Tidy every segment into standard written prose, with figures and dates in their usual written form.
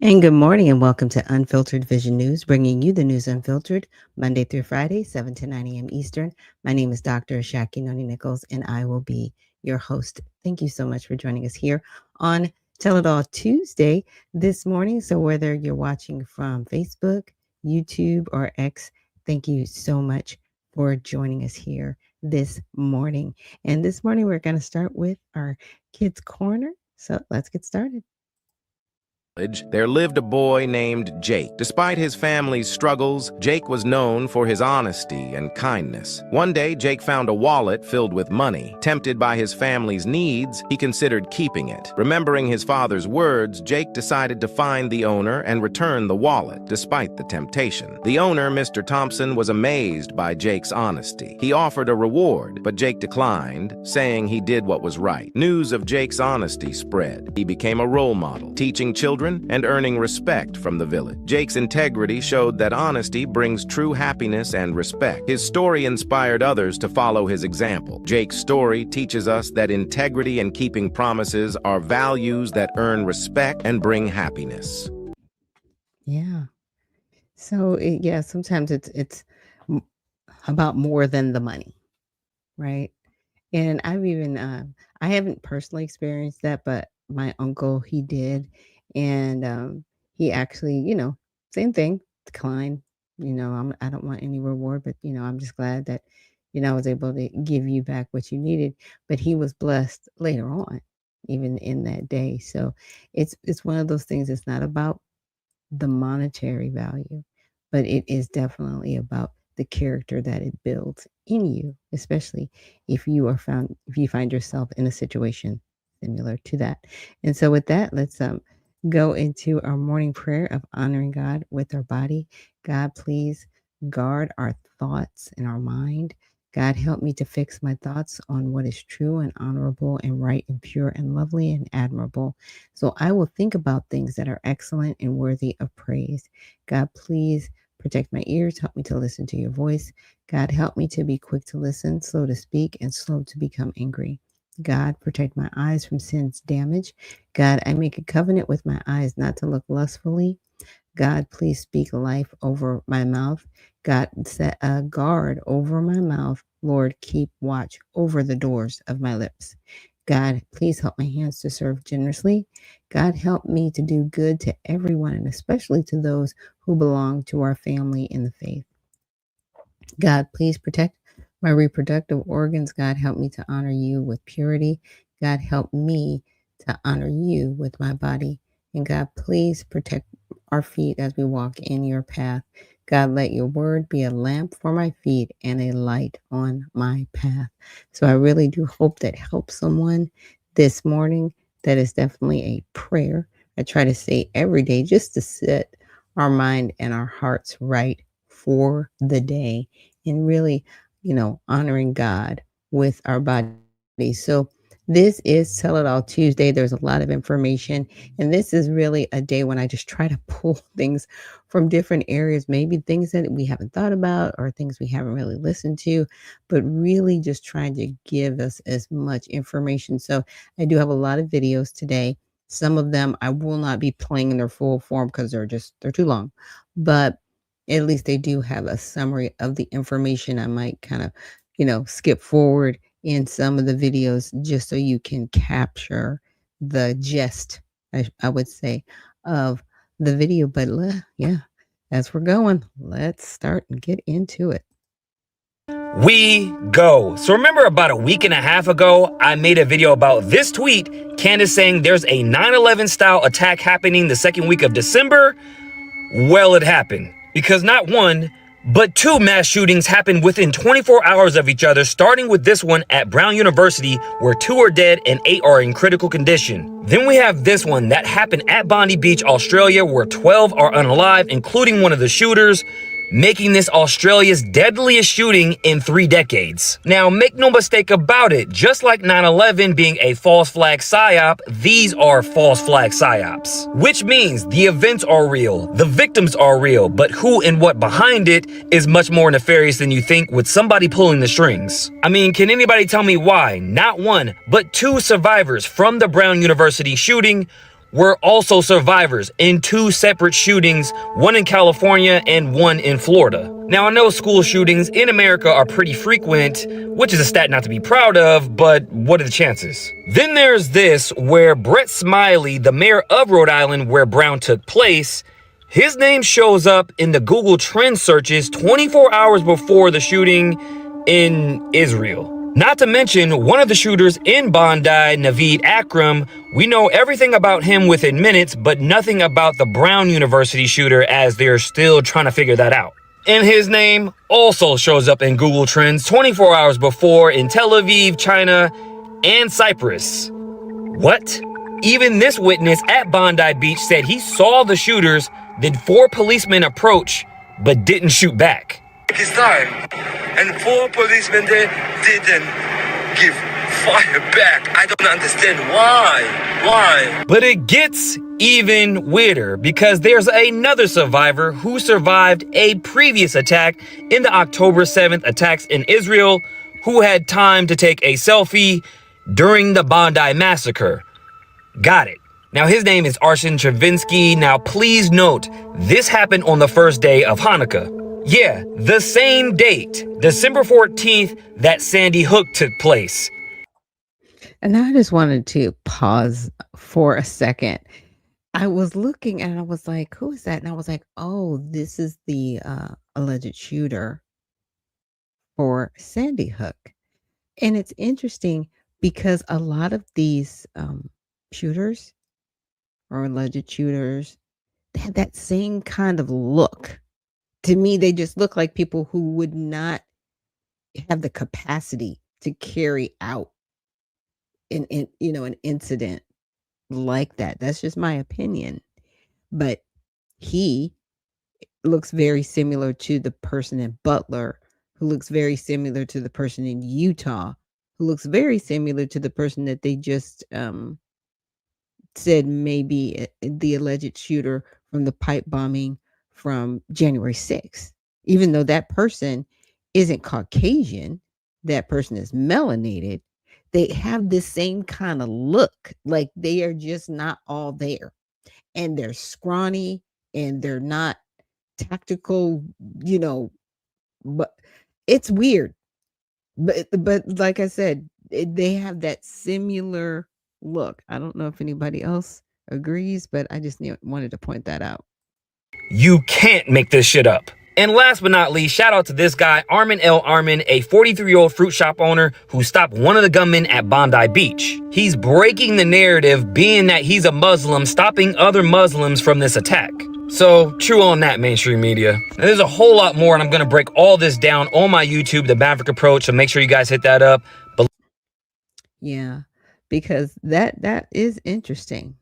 And good morning and welcome to Unfiltered Vision News, bringing you the news unfiltered Monday through Friday, 7 to 9 a.m. Eastern. My name is Dr. Ashaki Noni Nichols, and I will be your host. Thank you so much for joining us here on Tell It All Tuesday this morning. So, whether you're watching from Facebook, YouTube, or X, thank you so much for joining us here this morning. And this morning, we're going to start with our Kids Corner. So, let's get started. There lived a boy named Jake. Despite his family's struggles, Jake was known for his honesty and kindness. One day, Jake found a wallet filled with money. Tempted by his family's needs, he considered keeping it. Remembering his father's words, Jake decided to find the owner and return the wallet, despite the temptation. The owner, Mr. Thompson, was amazed by Jake's honesty. He offered a reward, but Jake declined, saying he did what was right. News of Jake's honesty spread. He became a role model, teaching children and earning respect from the village. Jake's integrity showed that honesty brings true happiness and respect. His story inspired others to follow his example. Jake's story teaches us that integrity and keeping promises are values that earn respect and bring happiness. Yeah. So sometimes it's m- about more than the money, right? And I haven't personally experienced that, but my uncle, he did. And he actually, same thing, decline. I don't want any reward, but, I'm just glad that, I was able to give you back what you needed. But he was blessed later on, even in that day. So it's one of those things. It's not about the monetary value, but it is definitely about the character that it builds in you, especially if you find yourself in a situation similar to that. And so with that, let's go into our morning prayer of honoring God with our body. God, please guard our thoughts and our mind. God, help me to fix my thoughts on what is true and honorable and right and pure and lovely and admirable. So I will think about things that are excellent and worthy of praise. God, please protect my ears. Help me to listen to your voice. God, help me to be quick to listen, slow to speak, and slow to become angry. God, protect my eyes from sin's damage. God, I make a covenant with my eyes not to look lustfully. God, please speak life over my mouth. God, set a guard over my mouth. Lord, keep watch over the doors of my lips. God, please help my hands to serve generously. God, help me to do good to everyone, and especially to those who belong to our family in the faith. God, please protect my reproductive organs. God, help me to honor you with purity. God, help me to honor you with my body. And God, please protect our feet as we walk in your path. God, let your word be a lamp for my feet and a light on my path. So I really do hope that helps someone this morning. That is definitely a prayer I try to say every day just to set our mind and our hearts right for the day and really, honoring God with our bodies. So this is Tell It All Tuesday. There's a lot of information, and this is really a day when I just try to pull things from different areas, maybe things that we haven't thought about or things we haven't really listened to, but really just trying to give us as much information. So I do have a lot of videos today. Some of them I will not be playing in their full form because they're too long, but at least they do have a summary of the information. I might kind of, skip forward in some of the videos just so you can capture the gist, I would say, of the video. But yeah, as we're going, let's start and get into it. We go. So remember about a week and a half ago, I made a video about this tweet, Candace saying there's a 9/11 style attack happening the second week of December. Well, it happened. Because not one, but two mass shootings happened within 24 hours of each other, starting with this one at Brown University, where 2 are dead and 8 are in critical condition. Then we have this one that happened at Bondi Beach, Australia, where 12 are unalive, including one of the shooters, making this Australia's deadliest shooting in 3 decades. Now, make no mistake about it, just like 9/11 being a false flag psyop, these are false flag psyops. Which means the events are real, the victims are real, but who and what behind it is much more nefarious than you think, with somebody pulling the strings. I mean, can anybody tell me why not one, but 2 survivors from the Brown University shooting were also survivors in 2 separate shootings, one in California and one in Florida. Now, I know school shootings in America are pretty frequent, which is a stat not to be proud of, but what are the chances? Then there's this, where Brett Smiley, the mayor of Rhode Island where Brown took place, his name shows up in the Google Trend searches 24 hours before the shooting in Israel. Not to mention, one of the shooters in Bondi, Naveed Akram, we know everything about him within minutes, but nothing about the Brown University shooter, as they're still trying to figure that out. And his name also shows up in Google Trends 24 hours before in Tel Aviv, China, and Cyprus. What? Even this witness at Bondi Beach said he saw the shooters, then 4 policemen approach, but didn't shoot back. His time, and 4 policemen there didn't give fire back. I don't understand why. But it gets even weirder, because there's another survivor who survived a previous attack in the October 7th attacks in Israel, who had time to take a selfie during the Bondi massacre. Got it. Now, his name is Arsen Travinsky. Now, please note, this happened on the first day of Hanukkah. Yeah, the same date, December 14th, that Sandy Hook took place. And I just wanted to pause for a second. I was looking and I was like, who is that? And I was like, oh, this is the alleged shooter for Sandy Hook. And it's interesting because a lot of these shooters or alleged shooters, they have that same kind of look. To me, they just look like people who would not have the capacity to carry out an incident like that. That's just my opinion. But he looks very similar to the person in Butler, who looks very similar to the person in Utah, who looks very similar to the person that they just said maybe the alleged shooter from the pipe bombing from January 6th. Even though that person isn't Caucasian, that person is melanated, they have the same kind of look. Like they are just not all there. And they're scrawny and they're not tactical, but it's weird. But like I said, they have that similar look. I don't know if anybody else agrees, but I just wanted to point that out. You can't make this shit up. And last but not least, shout out to this guy, Armin L. Armin, a 43-year-old fruit shop owner who stopped one of the gunmen at Bondi Beach. He's breaking the narrative, being that he's a Muslim, stopping other Muslims from this attack. So, true on that, mainstream media. And there's a whole lot more, and I'm going to break all this down on my YouTube, The Maverick Approach, so make sure you guys hit that up. Yeah, because that is interesting,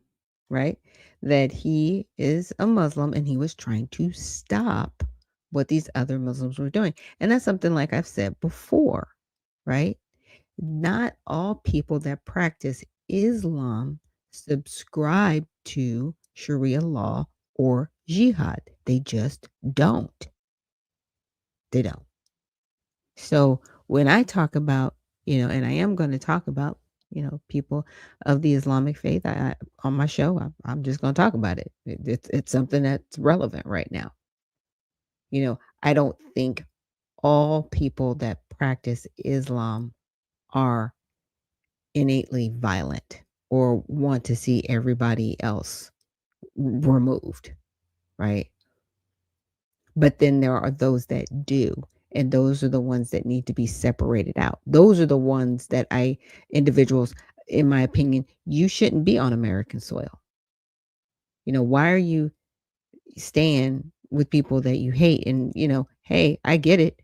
right? That he is a Muslim and he was trying to stop what these other Muslims were doing. And that's something like I've said before, right? Not all people that practice Islam subscribe to Sharia law or jihad. They just don't. They don't. So when I talk about, and I am going to talk about, people of the Islamic faith on my show, I'm just going to talk about it. It's something that's relevant right now. I don't think all people that practice Islam are innately violent or want to see everybody else removed, right? But then there are those that do, and those are the ones that need to be separated out. Those are the ones that individuals, in my opinion, you shouldn't be on American soil. Why are you staying with people that you hate? And, hey, I get it.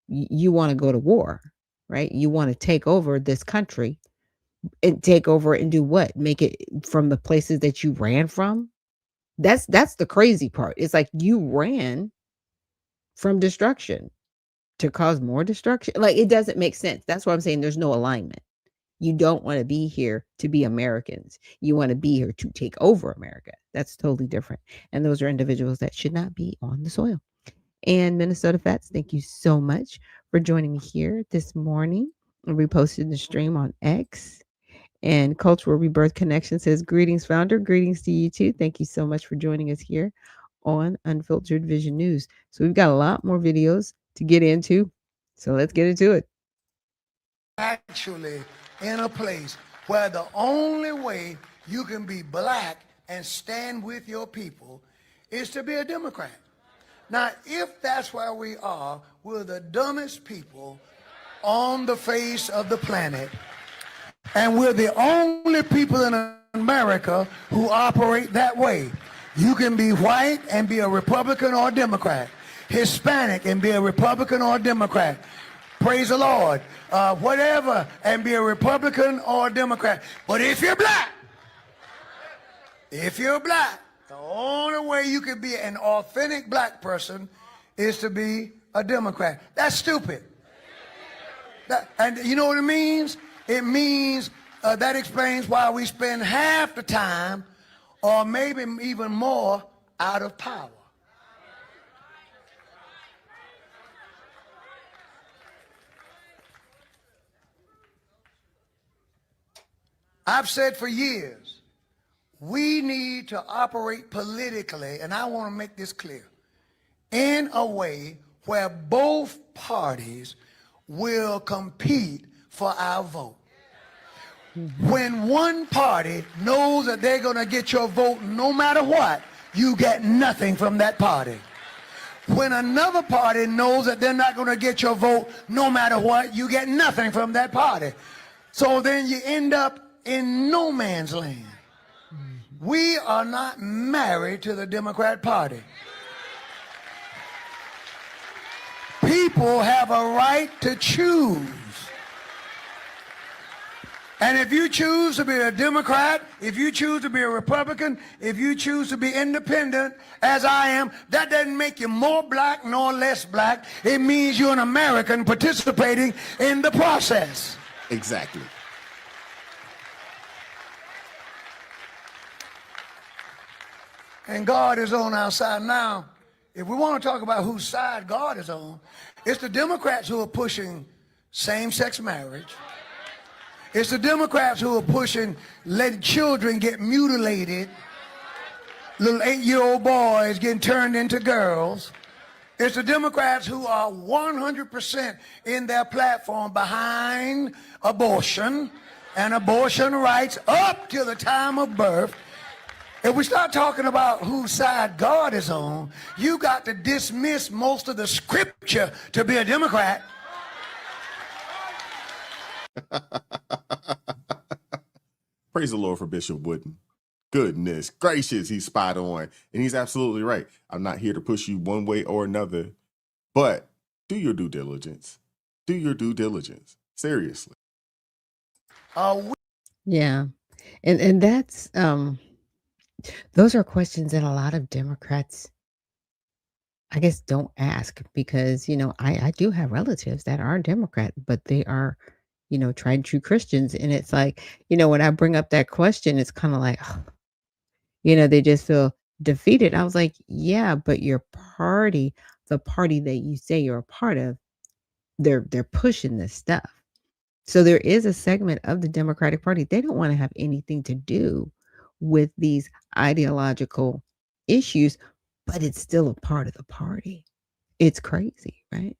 You want to go to war, right? You want to take over this country and take over and do what? Make it from the places that you ran from? That's the crazy part. It's like you ran from destruction to cause more destruction. Like it doesn't make sense. That's why I'm saying there's no alignment. You don't want to be here to be Americans. You want to be here to take over America. That's totally different. And those are individuals that should not be on the soil. And Minnesota Fats, thank you so much for joining me here this morning. We posted the stream on X. And Cultural Rebirth Connection says, greetings, founder. Greetings to you too. Thank you so much for joining us here on Unfiltered Vision News. So we've got a lot more videos to get into. So let's get into it. Actually in a place where the only way you can be black and stand with your people is to be a Democrat. Now, if that's where we are, we're the dumbest people on the face of the planet. And we're the only people in America who operate that way. You can be white and be a Republican or a Democrat. Hispanic and be a Republican or a Democrat. Praise the Lord. Whatever, and be a Republican or a Democrat. But if you're black, the only way you can be an authentic black person is to be a Democrat. That's stupid. And you know what it means? It means that explains why we spend half the time, or maybe even more, out of power. I've said for years, we need to operate politically, and I want to make this clear, in a way where both parties will compete for our vote. When one party knows that they're going to get your vote no matter what, you get nothing from that party. When another party knows that they're not going to get your vote no matter what, you get nothing from that party. So then you end up in no man's land. We are not married to the Democrat Party. People have a right to choose. And if you choose to be a Democrat, if you choose to be a Republican, if you choose to be independent, as I am, that doesn't make you more black nor less black. It means you're an American participating in the process. Exactly. And God is on our side now. If we want to talk about whose side God is on, it's the Democrats who are pushing same-sex marriage. It's the Democrats who are pushing letting children get mutilated, little 8-year-old boys getting turned into girls. It's the Democrats who are 100% in their platform behind abortion and abortion rights up till the time of birth. If we start talking about whose side God is on, you got to dismiss most of the scripture to be a Democrat. Praise the Lord for Bishop Wooden. Goodness gracious, he's spot on. And he's absolutely right. I'm not here to push you one way or another, but do your due diligence. Do your due diligence. Seriously. Yeah. And that's those are questions that a lot of Democrats, I guess, don't ask because, I do have relatives that are Democrat, but they are, tried and true Christians. And it's like, when I bring up that question, it's kind of like, they just feel defeated. I was like, yeah, but your party, the party that you say you're a part of, they're pushing this stuff. So there is a segment of the Democratic Party. They don't want to have anything to do with these ideological issues, but it's still a part of the party. It's crazy, right?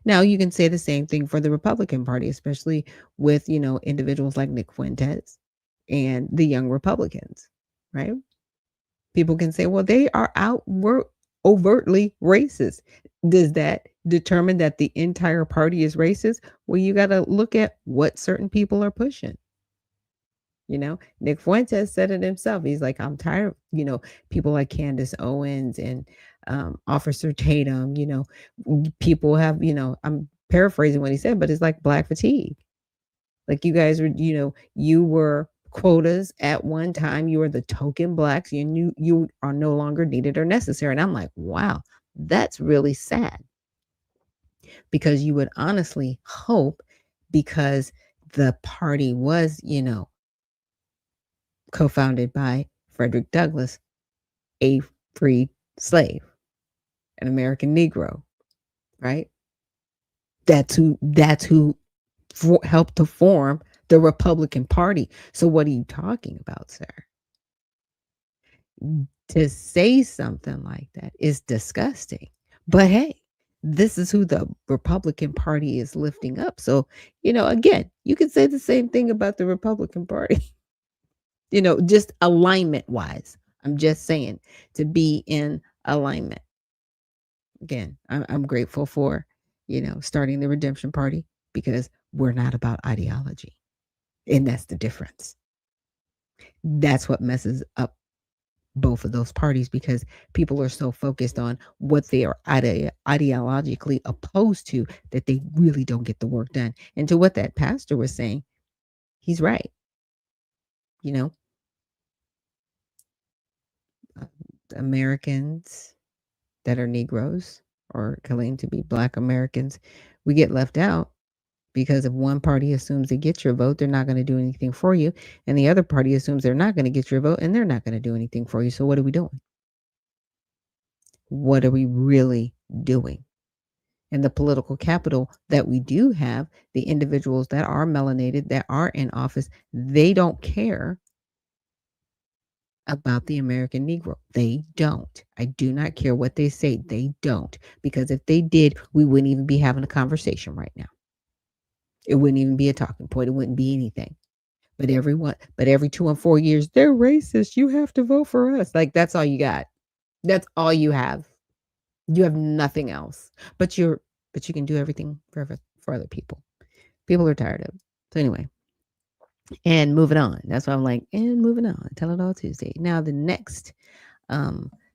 Now you can say the same thing for the Republican Party, especially with, individuals like Nick Fuentes and the Young Republicans, right? People can say, well, they are overtly racist. Does that determine that the entire party is racist? Well, you got to look at what certain people are pushing. Nick Fuentes said it himself. He's like, I'm tired of, people like Candace Owens and Officer Tatum, people have, I'm paraphrasing what he said, but it's like black fatigue. Like you guys were, you were quotas at one time. You were the token blacks. You are no longer needed or necessary. And I'm like, wow, that's really sad. Because you would honestly hope, because the party was, co-founded by Frederick Douglass, a freed slave, an American Negro, right? That's who helped to form the Republican Party. So what are you talking about, sir? To say something like that is disgusting. But hey, this is who the Republican Party is lifting up. So, again, you could say the same thing about the Republican Party, just alignment wise. I'm just saying to be in alignment. Again, I'm grateful for, starting the Redemption Party because we're not about ideology. And that's the difference. That's what messes up both of those parties because people are so focused on what they are ideologically opposed to that they really don't get the work done. And to what that pastor was saying, he's right. Uh, Americans that are Negroes or claim to be Black Americans, we get left out because if one party assumes they get your vote, they're not going to do anything for you. And the other party assumes they're not going to get your vote and they're not going to do anything for you. So what are we doing? What are we really doing? And the political capital that we do have, the individuals that are melanated, that are in office, they don't care about the American Negro. They don't. I do not care what they say. They don't. Because if they did, we wouldn't even be having a conversation right now. It wouldn't even be a talking point. It wouldn't be anything. But every 2 and 4 years, they're racist. You have to vote for us. Like that's all you got. That's all you have. You have nothing else. But you can do everything for other people. People are tired of it. So anyway. And moving on. That's why I'm like, and moving on. Tell it all Tuesday. Now the next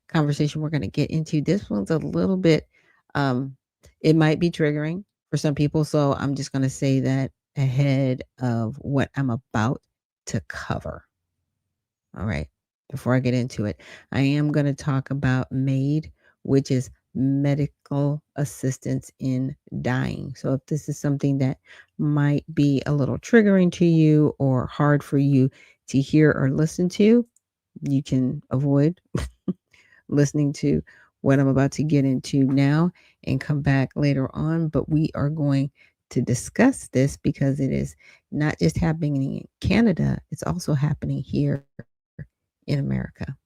conversation we're going to get into. This one's a little bit it might be triggering for some people. So I'm just going to say that ahead of what I'm about to cover. All right. Before I get into it, I am going to talk about MAID, which is medical assistance in dying. So if this is something that might be a little triggering to you or hard for you to hear or listen to, you can avoid listening to what I'm about to get into now and come back later on. But we are going to discuss this because it is not just happening in Canada, it's also happening here in America.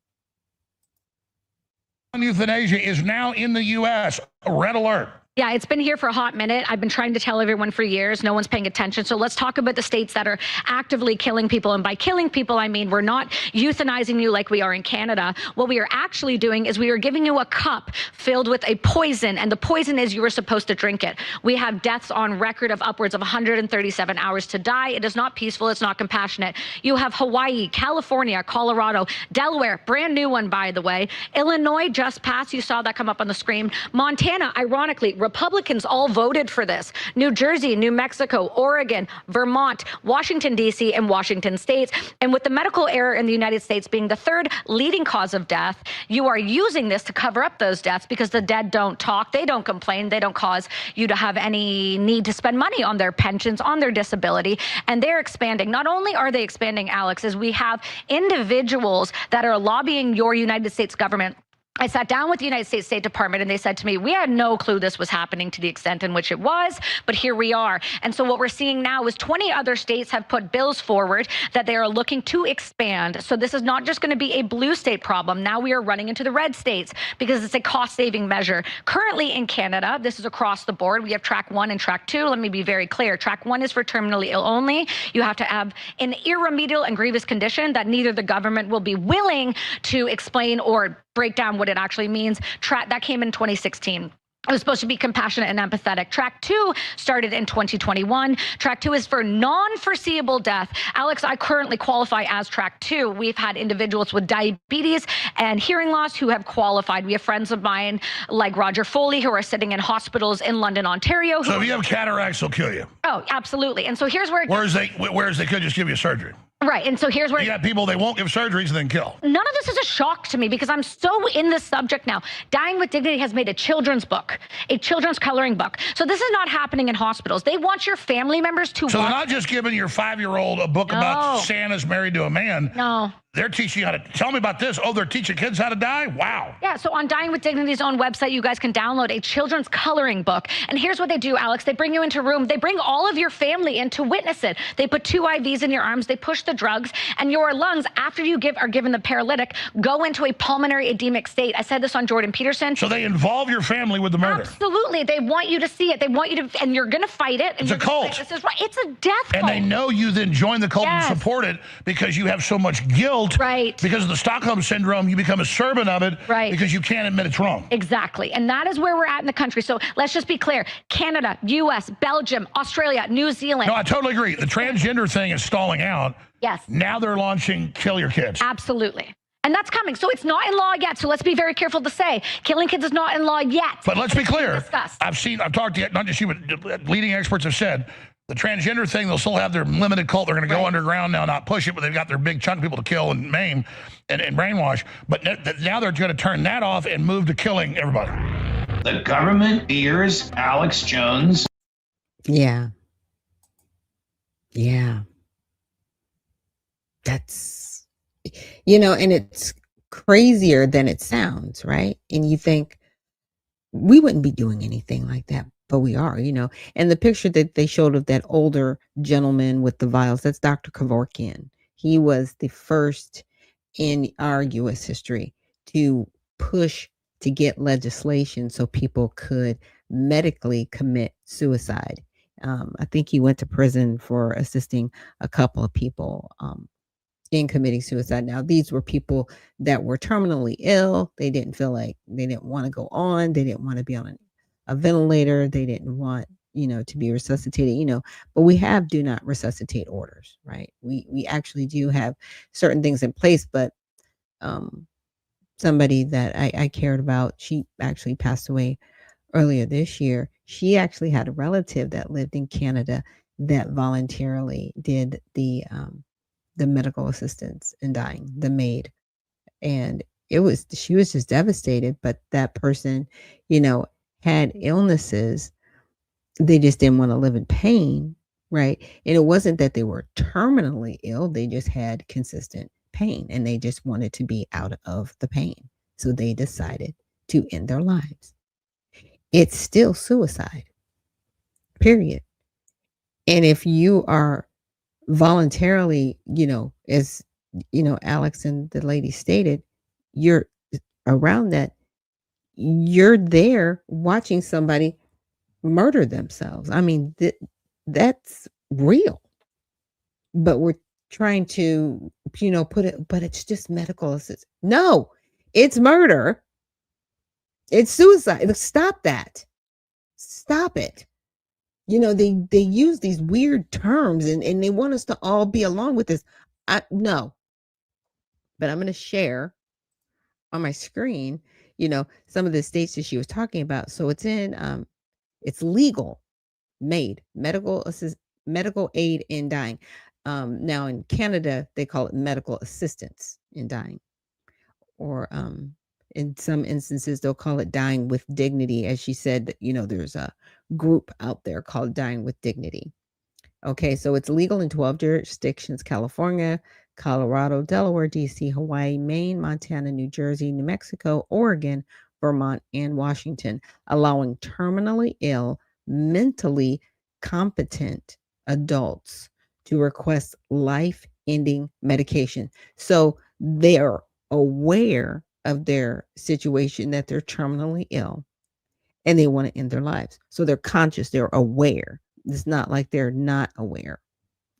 Euthanasia is now in the U.S. Red alert. Yeah, it's been here for a hot minute. I've been trying to tell everyone for years. No one's paying attention. So let's talk about the states that are actively killing people. And by killing people, I mean we're not euthanizing you like we are in Canada. What we are actually doing is we are giving you a cup filled with a poison. And the poison is you were supposed to drink it. We have deaths on record of upwards of 137 hours to die. It is not peaceful. It's not compassionate. You have Hawaii, California, Colorado, Delaware, brand new one, by the way. Illinois just passed. You saw that come up on the screen. Montana, ironically, Republicans all voted for this. New Jersey, New Mexico, Oregon, Vermont, Washington, D.C., and Washington states. And with the medical error in the United States being the third leading cause of death, you are using this to cover up those deaths because the dead don't talk, they don't complain, they don't cause you to have any need to spend money on their pensions, on their disability, and they're expanding. Not only are they expanding, Alex, is we have individuals that are lobbying your United States government. I sat down with the United States State Department and they said to me, we had no clue this was happening to the extent in which it was, but here we are. And so what we're seeing now is 20 other states have put bills forward that they are looking to expand. So this is not just going to be a blue state problem. Now we are running into the red states because it's a cost-saving measure. Currently in Canada, this is across the board. We have track 1 and track 2. Let me be very clear. Track 1 is for terminally ill only. You have to have an irremediable and grievous condition that neither the government will be willing to explain or break down what it actually means. That came in 2016. It was supposed to be compassionate and empathetic. Track 2 started in 2021. Track 2 is for non-foreseeable death. Alex, I currently qualify as track 2. We've had individuals with diabetes and hearing loss who have qualified. We have friends of mine like Roger Foley who are sitting in hospitals in London, Ontario. So if you have cataracts, they'll kill you. Oh, absolutely. And so here's where Whereas they could just give you surgery. Right. And so here's where you got people they won't give surgeries and then kill. None of this is a shock to me because I'm so in this subject now. Dying with Dignity has made a children's book, a children's coloring book. So this is not happening in hospitals. They want your family members to So they're not just giving your 5-year-old a book about Santa's married to a man. No. they're teaching how to, tell me about this. Oh, they're teaching kids how to die? Wow. Yeah, so on Dying with Dignity's own website, you guys can download a children's coloring book. And here's what they do, Alex. They bring you into a room. They bring all of your family in to witness it. They put 2 IVs in your arms. They push the drugs. And your lungs, after you are given the paralytic, go into a pulmonary edemic state. I said this on Jordan Peterson. So they involve your family with the murder. Absolutely. They want you to see it. They want you to, and you're going to fight it. And It's a cult. This is right. It's a death cult. And they know you then join the cult Yes. and support it because you have so much guilt. Right. Because of the Stockholm Syndrome, you become a servant of it. Right. Because you can't admit it's wrong. Exactly. And that is where we're at in the country. So let's just be clear. Canada, US, Belgium, Australia, New Zealand. No, I totally agree. The transgender thing is stalling out. Yes. Now they're launching Kill Your Kids. Absolutely. And that's coming. So it's not in law yet. So let's be very careful to say killing kids is not in law yet. But let's be clear. Discussed. I've talked to, not just you, but leading experts have said the transgender thing, they'll still have their limited cult. They're going to go underground now, not push it, but they've got their big chunk of people to kill and maim and brainwash. But now they're going to turn that off and move to killing everybody. The government fears Alex Jones. Yeah. Yeah. That's, and it's crazier than it sounds, right? And you think we wouldn't be doing anything like that, but we are, And the picture that they showed of that older gentleman with the vials, that's Dr. Kevorkian. He was the first in our U.S. history to push to get legislation so people could medically commit suicide. I think he went to prison for assisting a couple of people in committing suicide. Now, these were people that were terminally ill. They didn't feel like they didn't want to go on. They didn't want to be on a ventilator. They didn't want, to be resuscitated, but we have do not resuscitate orders, right? We actually do have certain things in place, but somebody that I cared about, she actually passed away earlier this year. She actually had a relative that lived in Canada that voluntarily did the medical assistance in dying, the maid. And she was just devastated, but that person, had illnesses. They just didn't want to live in pain, right? And it wasn't that they were terminally ill. They just had consistent pain and they just wanted to be out of the pain. So they decided to end their lives. It's still suicide, period. And if you are voluntarily, as Alex and the lady stated, you're around that, you're there watching somebody murder themselves. I mean, that's real. But we're trying to, put it, but it's just medical assistance. No, it's murder. It's suicide. Stop that. Stop it. They use these weird terms and they want us to all be along with this. No. But I'm going to share on my screen, some of the states that she was talking about. So it's it's legal, made, medical aid in dying. Now in Canada, they call it medical assistance in dying. Or in some instances, they'll call it dying with dignity. As she said, there's a group out there called Dying with Dignity. Okay, so it's legal in 12 jurisdictions: California, Colorado, Delaware, DC, Hawaii, Maine, Montana, New Jersey, New Mexico, Oregon, Vermont, and Washington, allowing terminally ill, mentally competent adults to request life-ending medication. So they're aware of their situation, that they're terminally ill and they want to end their lives. So they're conscious, they're aware. It's not like they're not aware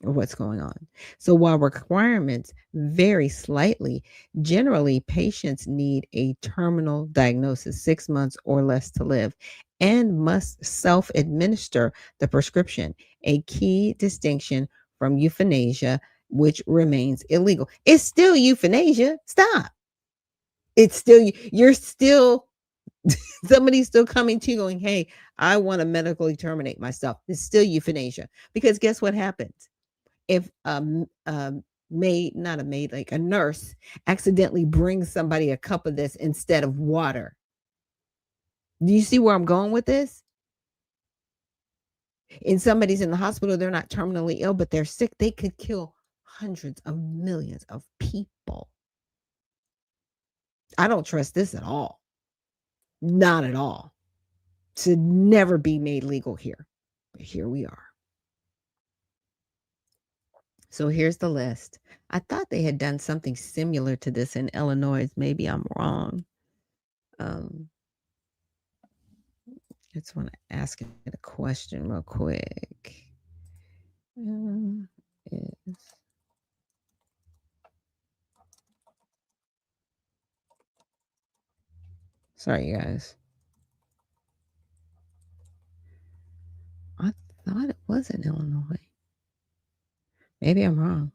of what's going on. So while requirements vary slightly, generally patients need a terminal diagnosis, 6 months or less to live, and must self-administer the prescription, a key distinction from euthanasia, which remains illegal. It's still euthanasia. Stop. It's still, you're still, somebody's still coming to you going, hey, I want to medically terminate myself. It's still euthanasia. Because guess what happens? If maid, not a maid, like a nurse accidentally brings somebody a cup of this instead of water. Do you see where I'm going with this? And somebody's in the hospital, they're not terminally ill, but they're sick. They could kill hundreds of millions of people. people. I don't trust this at all. Not at all. Should never be made legal here. But here we are. So here's the list. I thought they had done something similar to this in Illinois. Maybe I'm wrong. Just want to ask it a question real quick. Sorry, guys. I thought it was in Illinois. Maybe I'm wrong.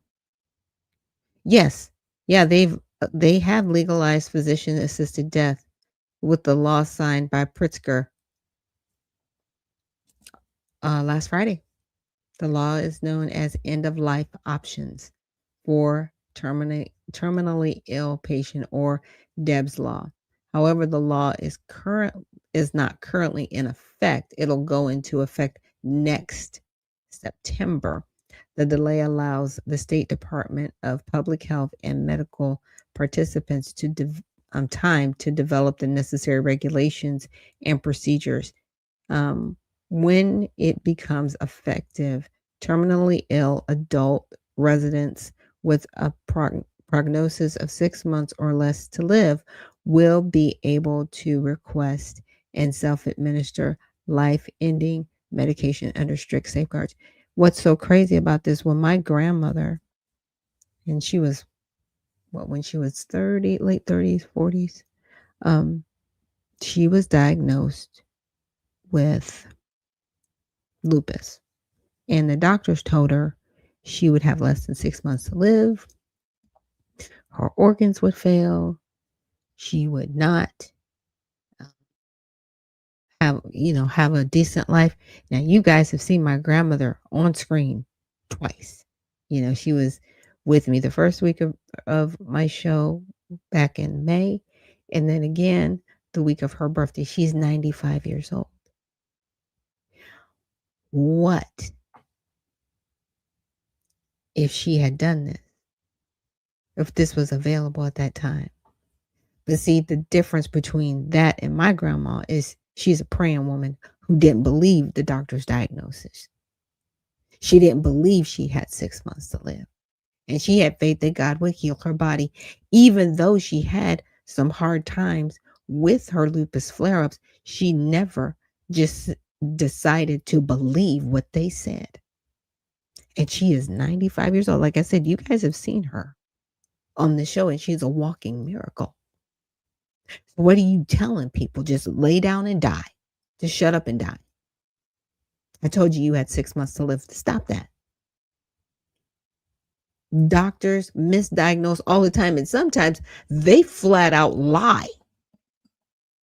Yes. Yeah, they have legalized physician-assisted death with the law signed by Pritzker last Friday. The law is known as end-of-life options for terminally ill patient, or Deb's law. However, the law is not currently in effect. It'll go into effect next September. The delay allows the State Department of Public Health and medical participants to time to develop the necessary regulations and procedures. When it becomes effective, terminally ill adult residents with a prognosis of 6 months or less to live will be able to request and self-administer life-ending medication under strict safeguards. What's so crazy about this, when my grandmother, and she was, when she was 30, late 30s, 40s, she was diagnosed with lupus. And the doctors told her she would have less than 6 months to live. Her organs would fail. She would not have a decent life. Now, you guys have seen my grandmother on screen twice. She was with me the first week of my show back in May, and then again the week of her birthday. She's 95 years old. What if she had done this? If this was available at that time? But see, the difference between that and my grandma is she's a praying woman who didn't believe the doctor's diagnosis. She didn't believe she had 6 months to live. And she had faith that God would heal her body, even though she had some hard times with her lupus flare-ups. She never just decided to believe what they said. And she is 95 years old. Like I said, you guys have seen her on the show, and she's a walking miracle. So what are you telling people? Just lay down and die. Just shut up and die. I told you had 6 months to live. Stop that. Doctors misdiagnose all the time, and sometimes they flat out lie.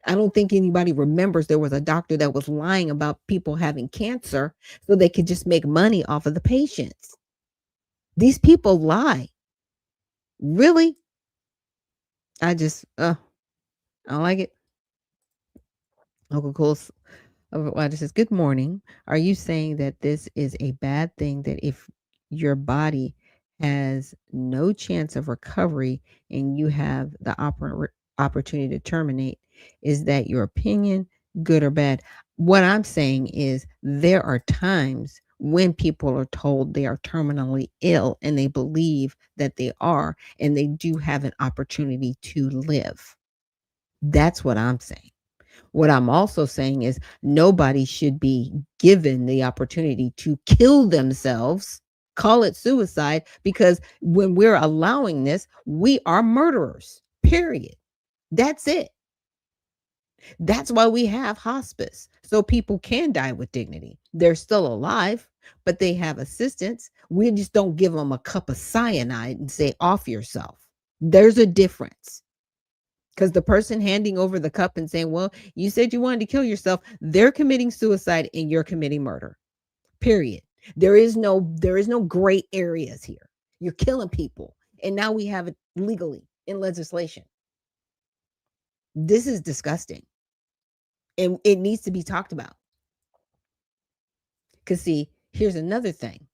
I don't think anybody remembers there was a doctor that was lying about people having cancer so they could just make money off of the patients. These people lie. Really? I don't like it. Uncle Cole's says, good morning. Are you saying that this is a bad thing, that if your body has no chance of recovery and you have the opportunity to terminate, is that your opinion, good or bad? What I'm saying is there are times when people are told they are terminally ill and they believe that they are, and they do have an opportunity to live. That's what I'm saying. What I'm also saying is nobody should be given the opportunity to kill themselves, call it suicide, because when we're allowing this, we are murderers, period. That's it. That's why we have hospice, so people can die with dignity. They're still alive, but they have assistance. We just don't give them a cup of cyanide and say, off yourself. There's a difference. Because the person handing over the cup and saying, well, you said you wanted to kill yourself, they're committing suicide and you're committing murder. Period. There is no gray areas here. You're killing people. And now we have it legally in legislation. This is disgusting. And it needs to be talked about. Because see, here's another thing.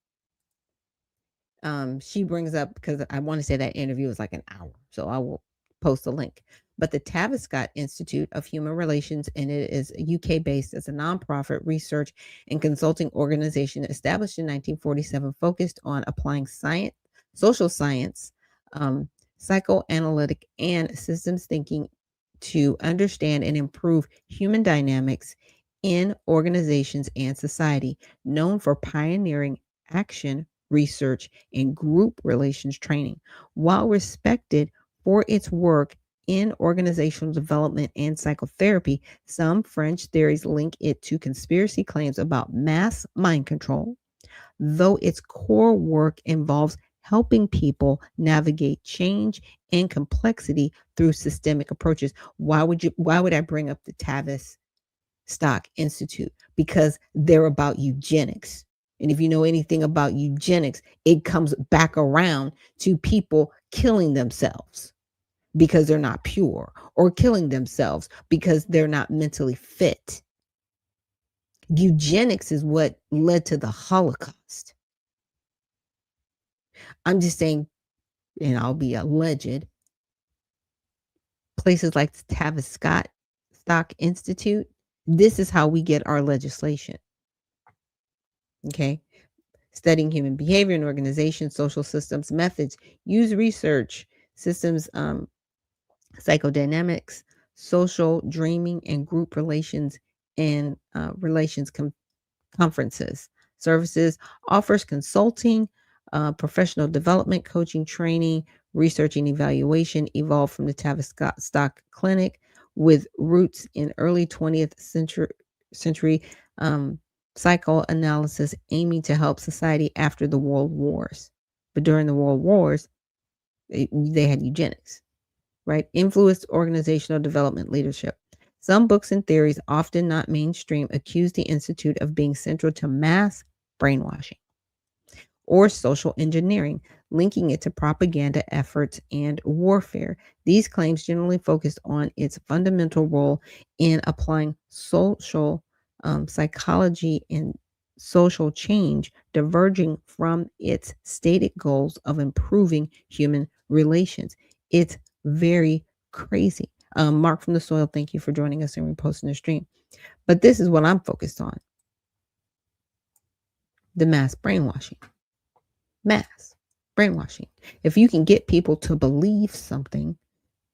she brings up, because I want to say that interview was like an hour, so I will post a link. But the Tavistock Institute of Human Relations, and it is UK based as a nonprofit research and consulting organization established in 1947, focused on applying science, social science, psychoanalytic, and systems thinking to understand and improve human dynamics in organizations and society, known for pioneering action research and group relations training. While respected for its work in organizational development and psychotherapy, some French theories link it to conspiracy claims about mass mind control, though its core work involves helping people navigate change and complexity through systemic approaches. Why would I bring up the Tavistock Institute? Because they're about eugenics. And if you know anything about eugenics, it comes back around to people killing themselves because they're not pure, or killing themselves because they're not mentally fit. Eugenics is what led to the Holocaust. I'm just saying, and I'll be alleged, places like the Tavistock Institute, this is how we get our legislation. Okay. Studying human behavior and organization, social systems, methods, use research, systems, psychodynamics, social dreaming, and group relations and relations conferences. Services offers consulting, professional development, coaching, training, research and evaluation, evolved from the Tavistock Clinic with roots in early 20th century psychoanalysis, aiming to help society after the world wars. But during the world wars, they had eugenics, right? Influenced organizational development leadership. Some books and theories, often not mainstream, accuse the Institute of being central to mass brainwashing or social engineering, linking it to propaganda efforts and warfare. These claims generally focused on its fundamental role in applying social psychology and social change, diverging from its stated goals of improving human relations. It's very crazy. Mark from the Soil, thank you for joining us and reposting the stream. But this is what I'm focused on: the mass brainwashing. Mass brainwashing. If you can get people to believe something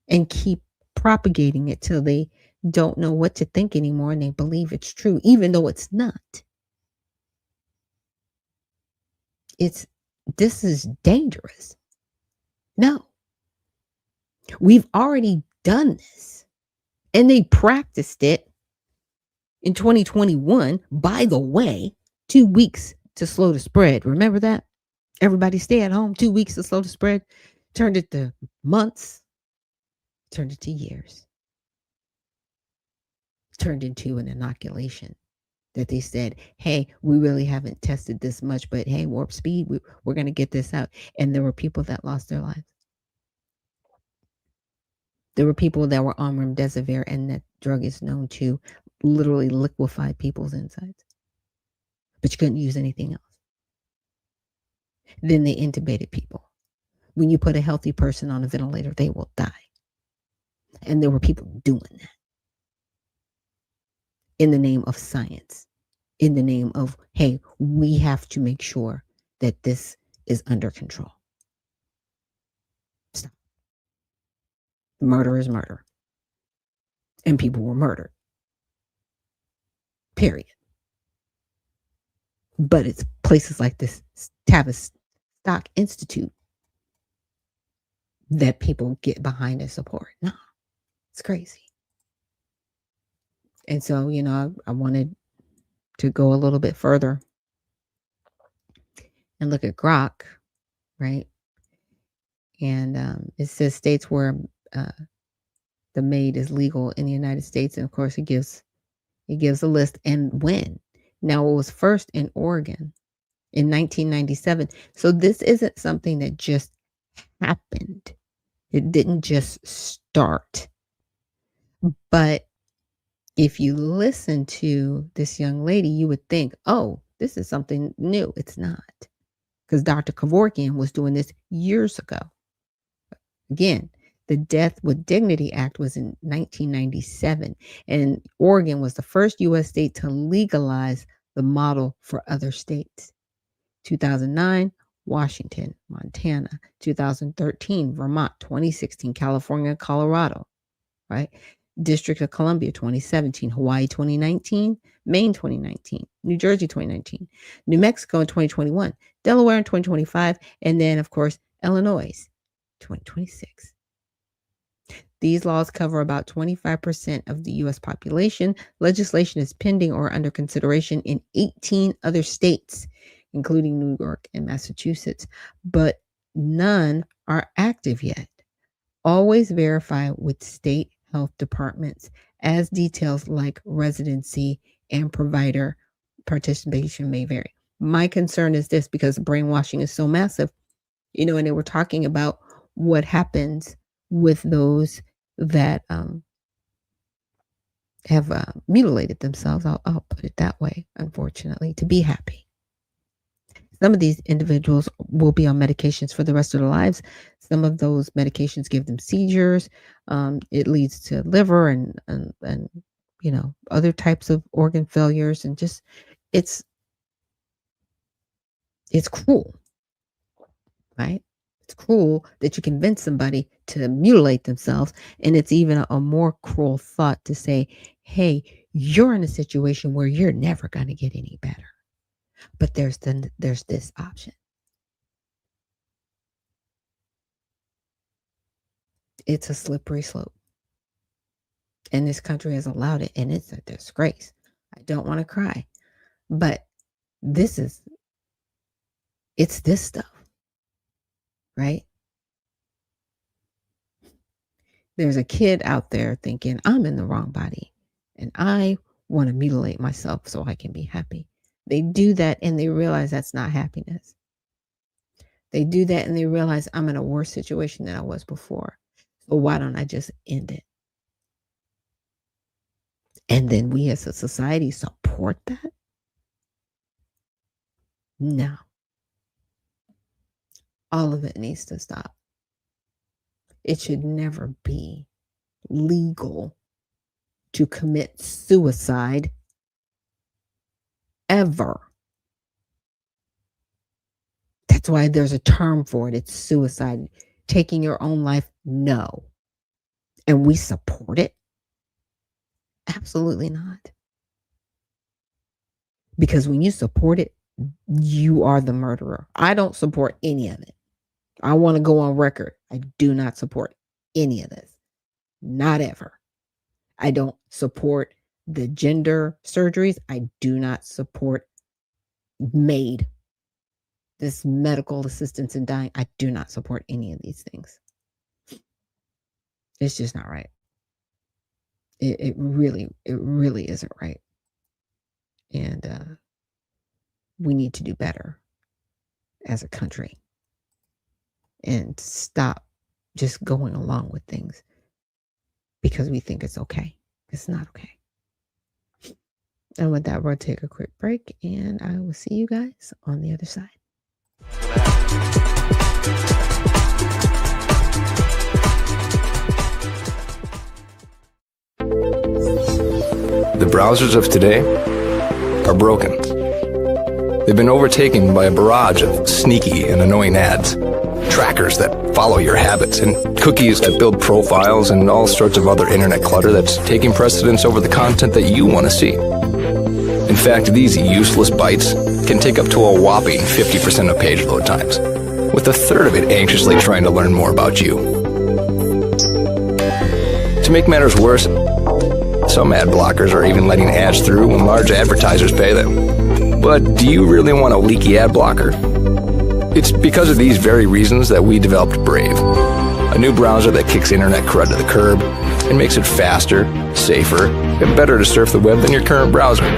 and keep propagating it till they don't know what to think anymore and they believe it's true, even though it's not, this is dangerous. No, we've already done this, and they practiced it in 2021. By the way, 2 weeks to slow the spread. Remember that? Everybody stay at home. 2 weeks to slow the spread. Turned it to months. Turned it to years. Turned into an inoculation that they said, hey, we really haven't tested this much, but hey, warp speed, we're going to get this out. And there were people that lost their lives. There were people that were on remdesivir, and that drug is known to literally liquefy people's insides. But you couldn't use anything else. Then they intubated people. When you put a healthy person on a ventilator, they will die. And there were people doing that in the name of science, in the name of, hey, we have to make sure that this is under control. Stop. Murder is murder. And people were murdered. Period. But it's places like this Tavistock Institute that people get behind and support. No, it's crazy. And so, I wanted to go a little bit further and look at Grok, right? And it says states where the MAID is legal in the United States, and of course it gives a list and when. Now, it was first in Oregon in 1997. So this isn't something that just happened. It didn't just start. But if you listen to this young lady, you would think, oh, this is something new. It's not. because Dr. Kevorkian was doing this years ago. Again, the Death with Dignity Act was in 1997, and Oregon was the first U.S. state to legalize the model for other states. 2009, Washington, Montana. 2013, Vermont. 2016, California, Colorado, right? District of Columbia, 2017. Hawaii, 2019. Maine, 2019. New Jersey, 2019. New Mexico in 2021. Delaware in 2025. And then, of course, Illinois, 2026. These laws cover about 25% of the U.S. population. Legislation is pending or under consideration in 18 other states, including New York and Massachusetts, but none are active yet. Always verify with state health departments, as details like residency and provider participation may vary. My concern is this, because brainwashing is so massive, and they were talking about what happens with those that have mutilated themselves. I'll put it that way, unfortunately, to be happy. Some of these individuals will be on medications for the rest of their lives. Some of those medications give them seizures. It leads to liver and other types of organ failures, and just it's cruel, right? It's cruel that you convince somebody to mutilate themselves, and it's even a more cruel thought to say, hey, you're in a situation where you're never going to get any better. But there's this option. It's a slippery slope. And this country has allowed it, and it's a disgrace. I don't want to cry. But it's this stuff, right? There's a kid out there thinking, I'm in the wrong body, and I want to mutilate myself so I can be happy. They do that and they realize that's not happiness. They do that and they realize I'm in a worse situation than I was before. So why don't I just end it? And then we as a society support that? No. All of it needs to stop. It should never be legal to commit suicide ever. That's why there's a term for it. It's suicide. Taking your own life? No. And we support it? Absolutely not. Because when you support it, you are the murderer. I don't support any of it. I want to go on record. I do not support any of this. Not ever. I don't support the gender surgeries. I do not support MAID, this medical assistance in dying. I do not support any of these things. It's just not right. It really isn't right. And we need to do better as a country and stop just going along with things because we think it's okay. It's not okay. And with that, we'll take a quick break, and I will see you guys on the other side. The browsers of today are broken. They've been overtaken by a barrage of sneaky and annoying ads, trackers that follow your habits, and cookies that build profiles, and all sorts of other internet clutter that's taking precedence over the content that you want to see. In fact, these useless bytes can take up to a whopping 50% of page load times, with a third of it anxiously trying to learn more about you. To make matters worse, some ad blockers are even letting ads through when large advertisers pay them. But do you really want a leaky ad blocker? It's because of these very reasons that we developed Brave, a new browser that kicks internet crud to the curb and makes it faster, safer, and better to surf the web than your current browser.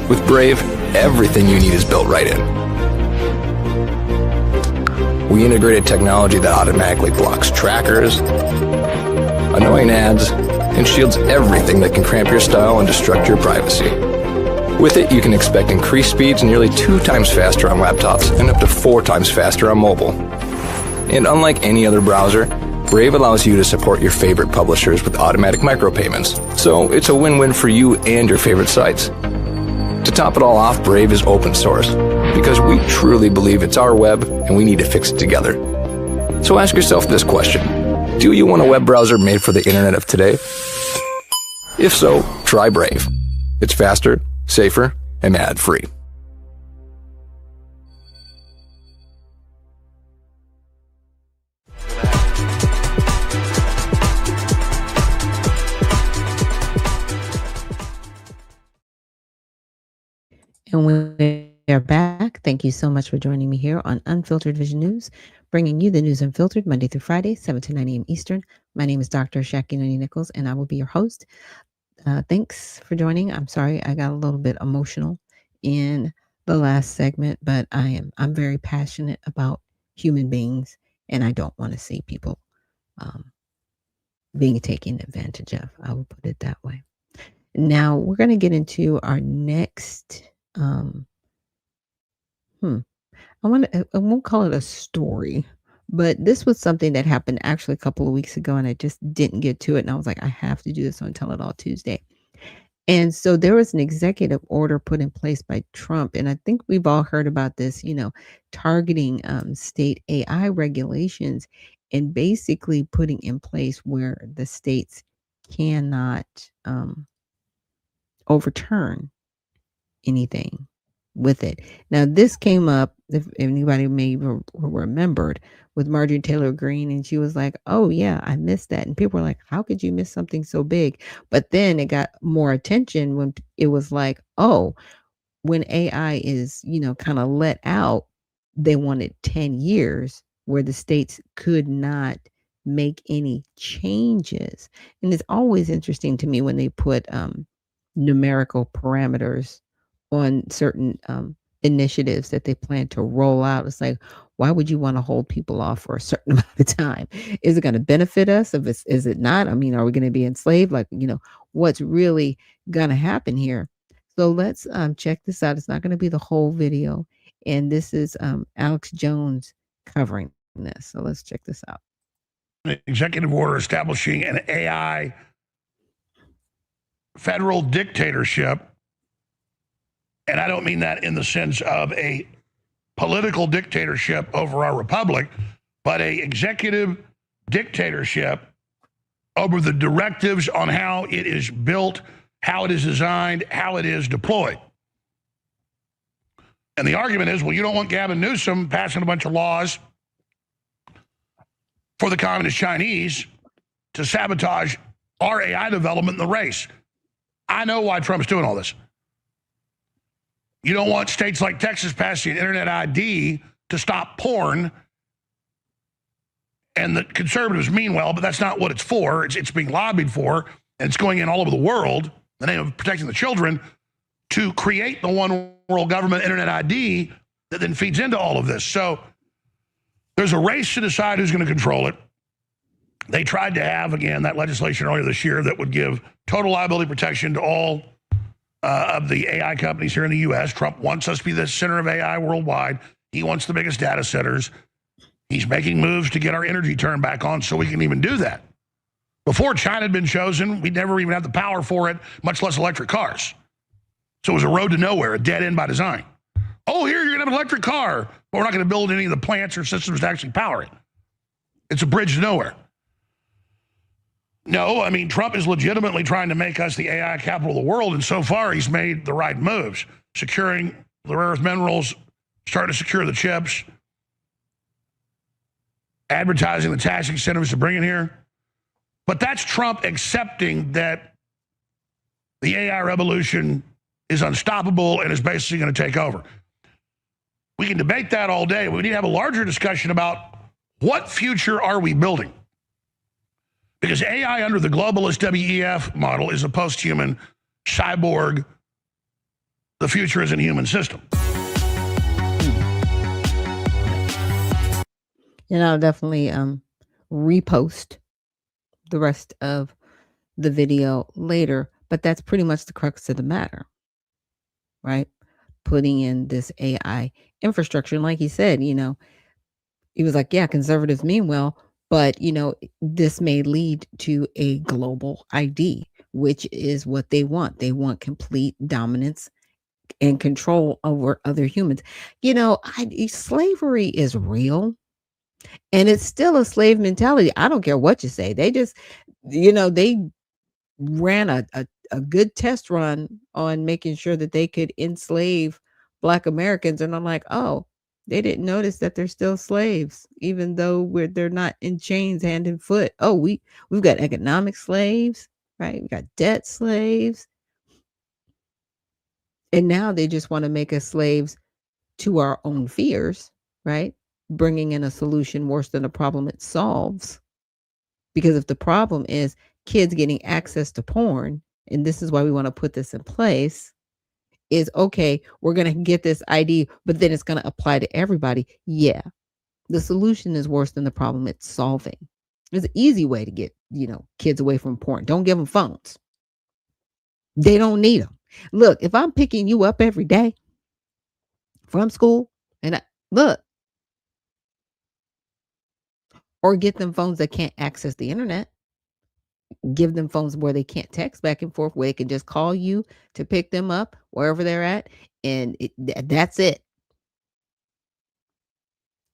With Brave, everything you need is built right in. We integrated technology that automatically blocks trackers, annoying ads, and shields everything that can cramp your style and destruct your privacy. With it, you can expect increased speeds nearly 2 times faster on laptops and up to 4 times faster on mobile. And unlike any other browser, Brave allows you to support your favorite publishers with automatic micropayments, so it's a win-win for you and your favorite sites. To top it all off, Brave is open source, because we truly believe it's our web and we need to fix it together. So ask yourself this question: do you want a web browser made for the internet of today? If so, try Brave. It's faster, safer, and ad-free. And we are back. Thank you so much for joining me here on Unfiltered Vision News, bringing you the news unfiltered Monday through Friday, 7 to 9 a.m. Eastern. My name is Dr. Ashaki Noni Nichols, and I will be your host. Thanks for joining. I'm sorry I got a little bit emotional in the last segment, but I'm very passionate about human beings, and I don't want to see people being taken advantage of. I will put it that way. Now we're going to get into our next. I won't call it a story, but this was something that happened actually a couple of weeks ago, and I just didn't get to it. And I was like, I have to do this on Tell It All Tuesday. And so there was an executive order put in place by Trump, and I think we've all heard about this, targeting state AI regulations and basically putting in place where the states cannot overturn anything with it. Now, this came up, if anybody may remembered, with Marjorie Taylor Greene, and she was like, oh yeah, I missed that. And people were like, how could you miss something so big? But then it got more attention when it was like, oh, when AI is, kind of let out, they wanted 10 years where the states could not make any changes. And it's always interesting to me when they put numerical parameters on certain initiatives that they plan to roll out. It's like, why would you want to hold people off for a certain amount of time? Is it going to benefit us? Is it not? I mean, are we going to be enslaved? Like, what's really going to happen here? So let's check this out. It's not going to be the whole video. And this is Alex Jones covering this. So let's check this out. An executive order establishing an AI federal dictatorship. And I don't mean that in the sense of a political dictatorship over our republic, but a executive dictatorship over the directives on how it is built, how it is designed, how it is deployed. And the argument is, well, you don't want Gavin Newsom passing a bunch of laws for the communist Chinese to sabotage our AI development in the race. I know why Trump's doing all this. You don't want states like Texas passing an internet ID to stop porn. And the conservatives mean well, but that's not what it's for. It's being lobbied for, and it's going in all over the world in the name of protecting the children to create the one world government internet ID that then feeds into all of this. So there's a race to decide who's going to control it. They tried to have, again, that legislation earlier this year that would give total liability protection to all of the AI companies here in the U.S. Trump wants us to be the center of AI worldwide. He wants the biggest data centers. He's making moves to get our energy turned back on so we can even do that. Before China had been chosen, we'd never even have the power for it, much less electric cars. So it was a road to nowhere, a dead end by design. Oh, here you're going to have an electric car, but we're not going to build any of the plants or systems to actually power it. It's a bridge to nowhere. No, I mean, Trump is legitimately trying to make us the AI capital of the world, and so far he's made the right moves, securing the rare earth minerals, starting to secure the chips, advertising the tax incentives to bring it here. But that's Trump accepting that the AI revolution is unstoppable and is basically going to take over. We can debate that all day. We need to have a larger discussion about what future are we building? Because AI under the globalist WEF model is a post-human cyborg. The future is a human system. And I'll definitely repost the rest of the video later, but that's pretty much the crux of the matter. right? Putting in this AI infrastructure. And like he said, he was like, yeah, conservatives mean well, but this may lead to a global ID, which is what they want. They want complete dominance and control over other humans. Slavery is real, and it's still a slave mentality. I don't care what you say. They just, they ran a good test run on making sure that they could enslave Black Americans, and I'm like, oh, they didn't notice that they're still slaves, even though they're not in chains hand and foot. Oh, we've got economic slaves, right? We got debt slaves, and now they just want to make us slaves to our own fears, right? Bringing in a solution worse than the problem it solves. Because if the problem is kids getting access to porn, and this is why we want to put this in place, is okay, we're going to get this ID, but then it's going to apply to everybody. Yeah, the solution is worse than the problem it's solving. There's an easy way to get, kids away from porn. Don't give them phones. They don't need them. Look, if I'm picking you up every day from school, and look, or get them phones that can't access the internet, give them phones where they can't text back and forth, where they can just call you to pick them up wherever they're at, and that's it.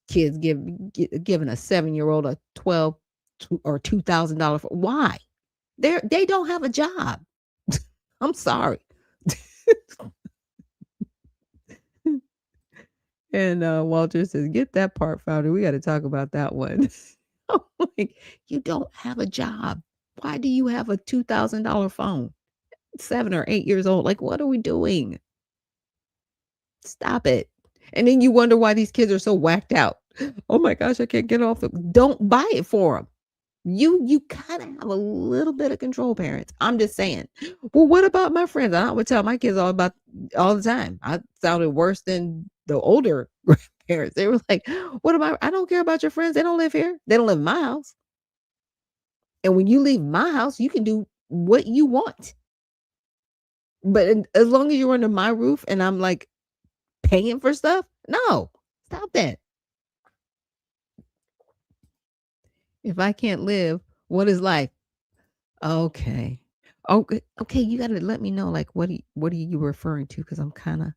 Kids giving a 7-year-old a 12 or $2,000 why? They don't have a job. I'm sorry. And Walter says, get that part, founder. We got to talk about that one. I'm like, you don't have a job. Why do you have a $2,000 phone? 7 or 8 years old. Like, what are we doing? Stop it. And then you wonder why these kids are so whacked out. Oh my gosh, I can't get off the. Don't buy it for them. You kind of have a little bit of control, parents. I'm just saying. Well, what about my friends? I would tell my kids all the time. I sounded worse than the older parents. They were like, "What about? I don't care about your friends. They don't live here. They don't live in my house. And when you leave my house, you can do what you want. But as long as you're under my roof and I'm like paying for stuff, no, stop that. If I can't live, what is life? Okay. Okay, you got to let me know, like, what are you referring to? Because I'm kind of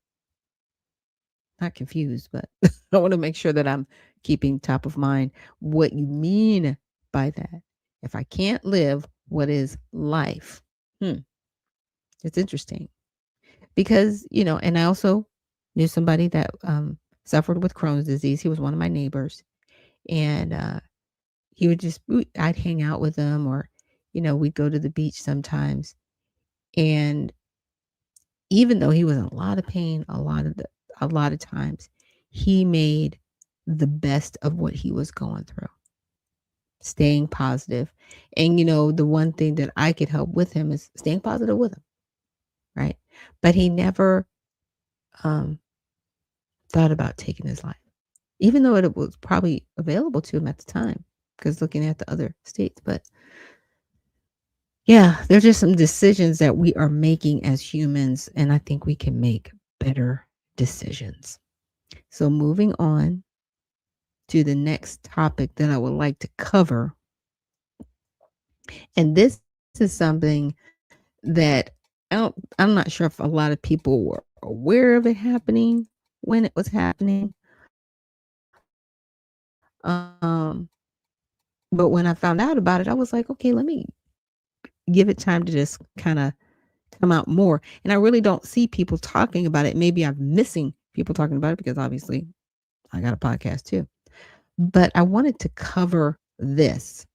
not confused, but I want to make sure that I'm keeping top of mind what you mean by that. If I can't live, what is life? It's interesting because, and I also knew somebody that suffered with Crohn's disease. He was one of my neighbors, and he would I'd hang out with him, or, we'd go to the beach sometimes. And even though he was in a lot of pain, a lot of times, he made the best of what he was going through, staying positive. And, the one thing that I could help with him is staying positive with him. Right. But he never thought about taking his life, even though it was probably available to him at the time, because looking at the other states. But yeah, there's just some decisions that we are making as humans, and I think we can make better decisions. So moving on to the next topic that I would like to cover. And this is something that I'm not sure if a lot of people were aware of it happening when it was happening. But when I found out about it, I was like, okay, let me give it time to just kind of come out more. And I really don't see people talking about it. Maybe I'm missing people talking about it because obviously I got a podcast too. But I wanted to cover this.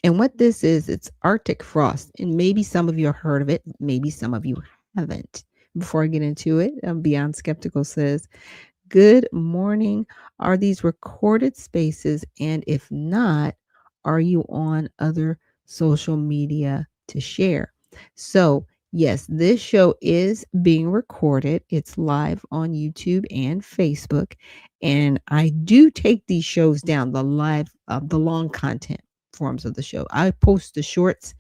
And what this is, it's Arctic frost. And maybe some of you have heard of it. Maybe some of you haven't. Before I get into it, Beyond Skeptical says, good morning. Are these recorded spaces? And if not, are you on other social media to share? So yes, this show is being recorded. It's live on YouTube and Facebook. And I do take these shows down, the long content forms of the show. I post the shorts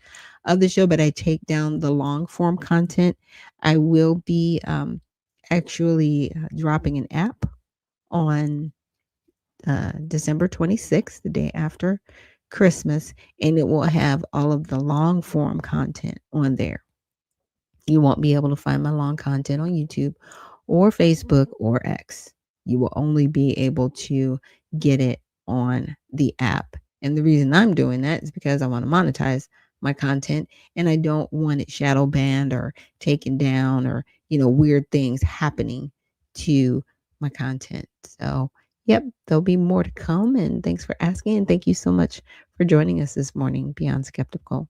of the show, but I take down the long form content. I will be actually dropping an app on December 26th, the day after Christmas, and it will have all of the long form content on there. You won't be able to find my long content on YouTube or Facebook or X. You will only be able to get it on the app. And the reason I'm doing that is because I want to monetize my content and I don't want it shadow banned or taken down or, weird things happening to my content. So, yep, there'll be more to come. And thanks for asking. And thank you so much for joining us this morning, Beyond Skeptical.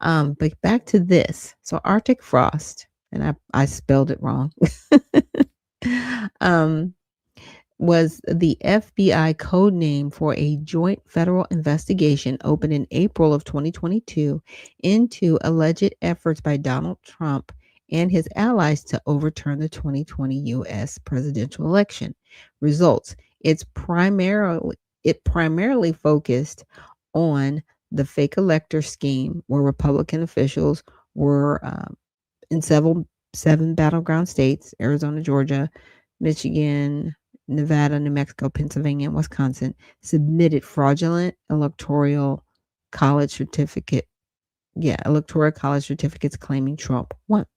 But back to this. So Arctic frost, and I spelled it wrong. um, was the FBI code name for a joint federal investigation opened in April of 2022 into alleged efforts by Donald Trump and his allies to overturn the 2020 U.S. presidential election results. It primarily focused on the fake elector scheme, where Republican officials were in seven battleground states: Arizona, Georgia, Michigan, Nevada, New Mexico, Pennsylvania, and Wisconsin, submitted fraudulent electoral college certificates claiming Trump won.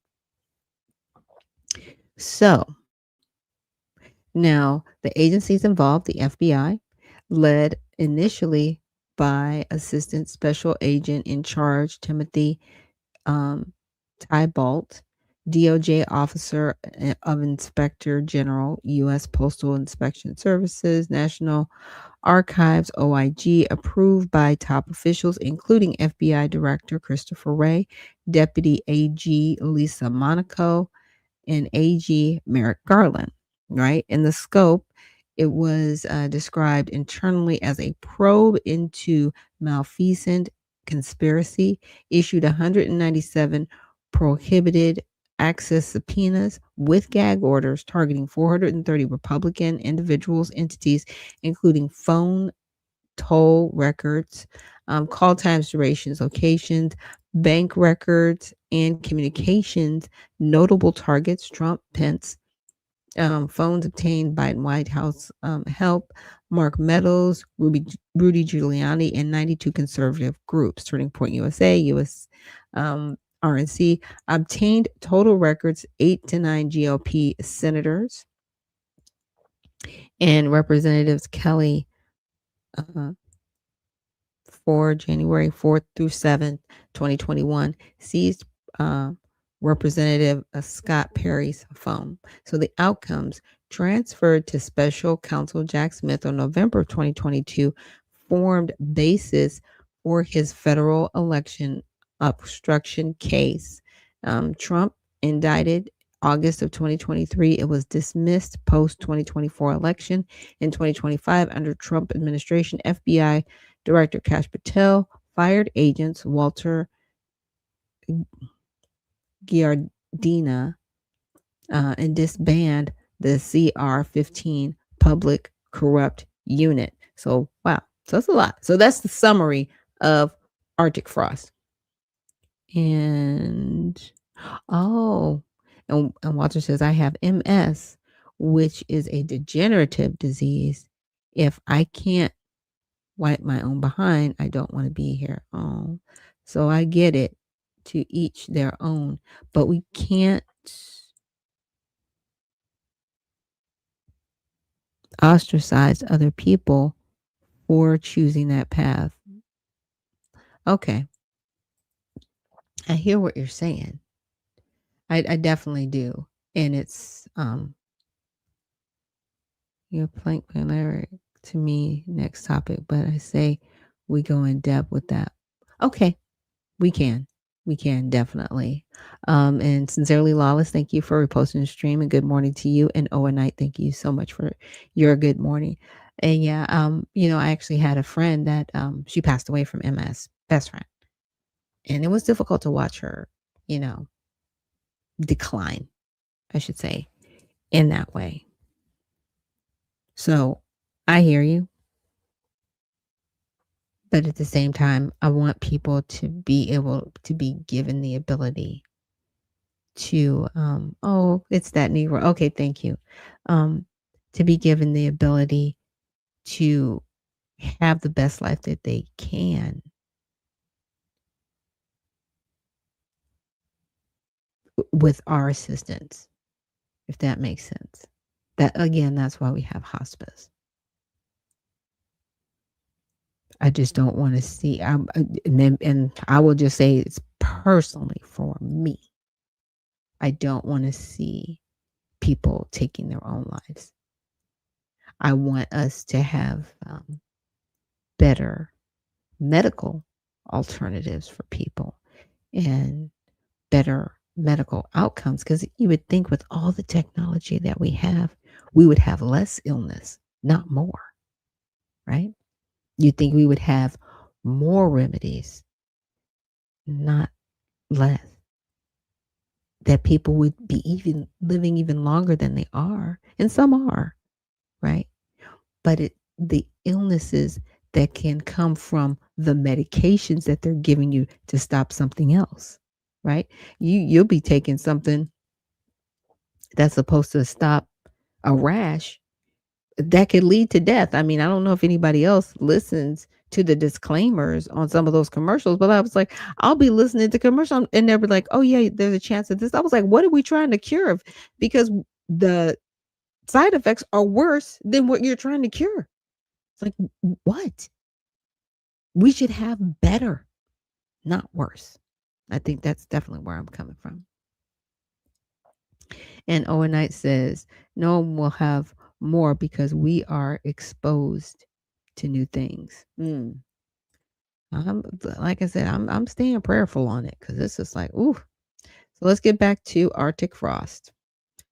So now the agencies involved, the FBI, led initially by Assistant Special Agent in Charge Timothy Tybalt, DOJ Officer of Inspector General, U.S. Postal Inspection Services, National Archives, OIG, approved by top officials, including FBI Director Christopher Wray, Deputy AG Lisa Monaco, and AG Merrick Garland, right? In the scope, it was described internally as a probe into malfeasant conspiracy, issued 197 prohibited access subpoenas with gag orders targeting 430 Republican individuals, entities, including phone, toll records, call times, durations, locations, bank records, and communications. Notable targets: Trump, Pence, phones obtained by White House help, Mark Meadows, Rudy Giuliani, and 92 conservative groups. Turning Point USA, US RNC, obtained total records: 8 to 9 GOP senators and Representatives Kelly for January 4th through 7th, 2021, seized Representative Scott Perry's phone. So the outcomes: transferred to Special Counsel Jack Smith on November 2022, formed basis for his federal election obstruction case. Trump indicted August of 2023. It was dismissed post 2024 election. In 2025, under Trump administration, FBI Director Kash Patel fired agents Walter Giardina and disbanded the CR-15 Public Corrupt Unit. So, wow. So that's a lot. So that's the summary of Arctic frost. And Walter says, I have MS, which is a degenerative disease. If I can't wipe my own behind, I don't want to be here. Oh, so I get it. To each their own, but we can't ostracize other people for choosing that path. Okay, I hear what you're saying. I definitely do, and it's your plank lyric to me. Next topic, but I say we go in depth with that. Okay, we can. We can definitely. And Sincerely Lawless, thank you for reposting the stream, and good morning to you. And Owen Knight, thank you so much for your good morning. And yeah, I actually had a friend that she passed away from MS, best friend. And it was difficult to watch her, decline, I should say, in that way. So I hear you. But at the same time, I want people to be able to be given the ability to, oh, it's that Negro. Okay, thank you. To be given the ability to have the best life that they can with our assistance, if that makes sense. That again, that's why we have hospice. I just don't want to see. And I will just say it's personally for me. I don't want to see people taking their own lives. I want us to have better medical alternatives for people and better medical outcomes, because you would think with all the technology that we have, we would have less illness, not more, right? You think we would have more remedies, not less. That people would be even living even longer than they are, and some are, right? But the illnesses that can come from the medications that they're giving you to stop something else, right? You'll be taking something that's supposed to stop a rash that could lead to death. I mean, I don't know if anybody else listens to the disclaimers on some of those commercials, but I was like, I'll be listening to commercial and they'll be like, oh yeah, there's a chance of this. I was like, what are we trying to cure? Because the side effects are worse than what you're trying to cure. It's like, what? We should have better, not worse. I think that's definitely where I'm coming from. And Owen Knight says, no one will have more because we are exposed to new things. Like I said, I'm staying prayerful on it because this is like, ooh. So let's get back to Arctic frost.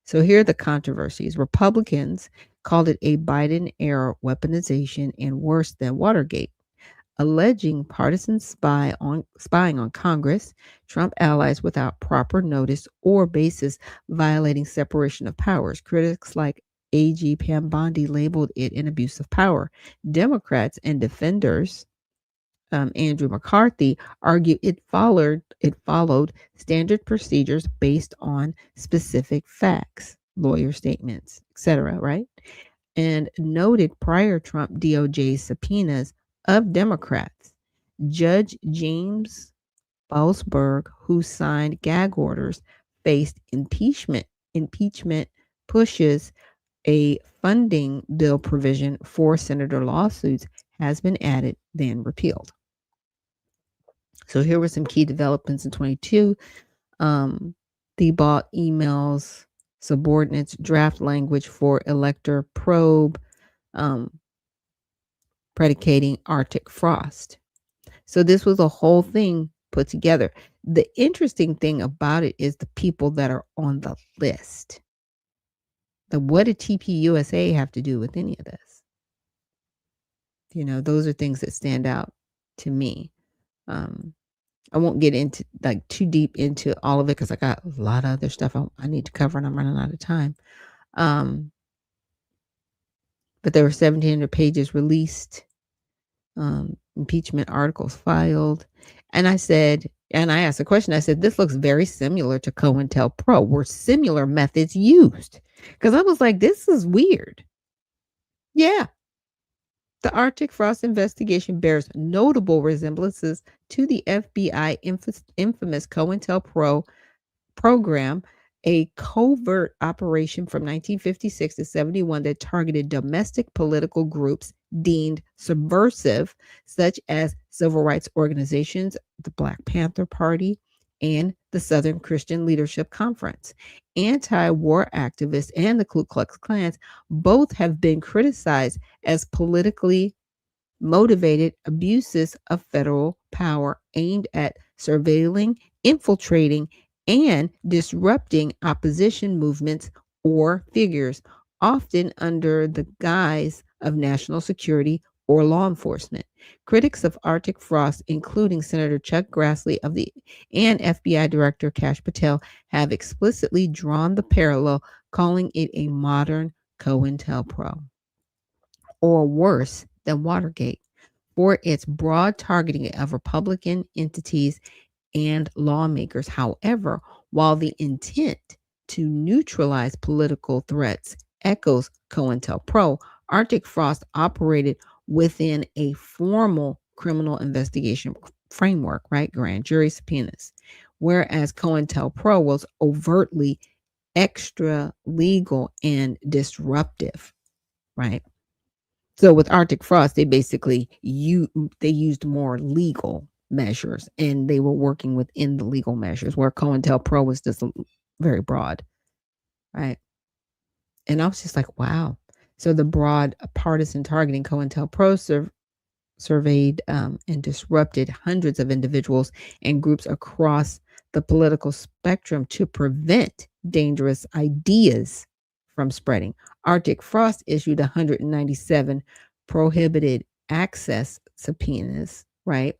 So here are the controversies. Republicans called it a Biden era weaponization and worse than Watergate, alleging partisan spying on Congress, Trump allies without proper notice or basis, violating separation of powers. Critics like AG Pam Bondi labeled it an abuse of power. Democrats and defenders, Andrew McCarthy, argue it followed standard procedures based on specific facts, lawyer statements, etc., right? And noted prior Trump DOJ subpoenas of Democrats. Judge James Boasberg, who signed gag orders, faced impeachment. Impeachment pushes a funding bill provision for senator lawsuits has been added, then repealed. So here were some key developments in 22. Thibault emails subordinates draft language for elector probe, predicating Arctic frost. So this was a whole thing put together. The interesting thing about it is the people that are on the list. What did TPUSA have to do with any of this? You know, those are things that stand out to me. I won't get into like too deep into all of it because I got a lot of other stuff I need to cover and I'm running out of time. But there were 1,700 pages released, impeachment articles filed. And I said, and I asked a question, I said, this looks very similar to COINTELPRO. Were similar methods used? Because I was like, this is weird. Yeah. The Arctic frost investigation bears notable resemblances to the FBI infamous COINTELPRO program, a covert operation from 1956 to 71 that targeted domestic political groups deemed subversive, such as civil rights organizations, the Black Panther Party, and the Southern Christian Leadership Conference. Anti-war activists and the Ku Klux Klan both have been criticized as politically motivated abuses of federal power aimed at surveilling, infiltrating, and disrupting opposition movements or figures, often under the guise of national security or law enforcement. Critics of Arctic frost, including Senator Chuck Grassley and FBI Director Kash Patel, have explicitly drawn the parallel, calling it a modern COINTELPRO, or worse than Watergate, for its broad targeting of Republican entities and lawmakers. However, While the intent to neutralize political threats echoes COINTELPRO, Arctic Frost operated within a formal criminal investigation framework, right? Grand jury subpoenas. Whereas COINTELPRO was overtly extra legal and disruptive, right? So with Arctic Frost, they basically they used more legal measures and they were working within the legal measures, where COINTELPRO was just very broad, right? And I was just like, wow. So the broad partisan targeting, COINTELPRO surveyed and disrupted hundreds of individuals and groups across the political spectrum to prevent dangerous ideas from spreading. Arctic Frost issued 197 prohibited access subpoenas, right,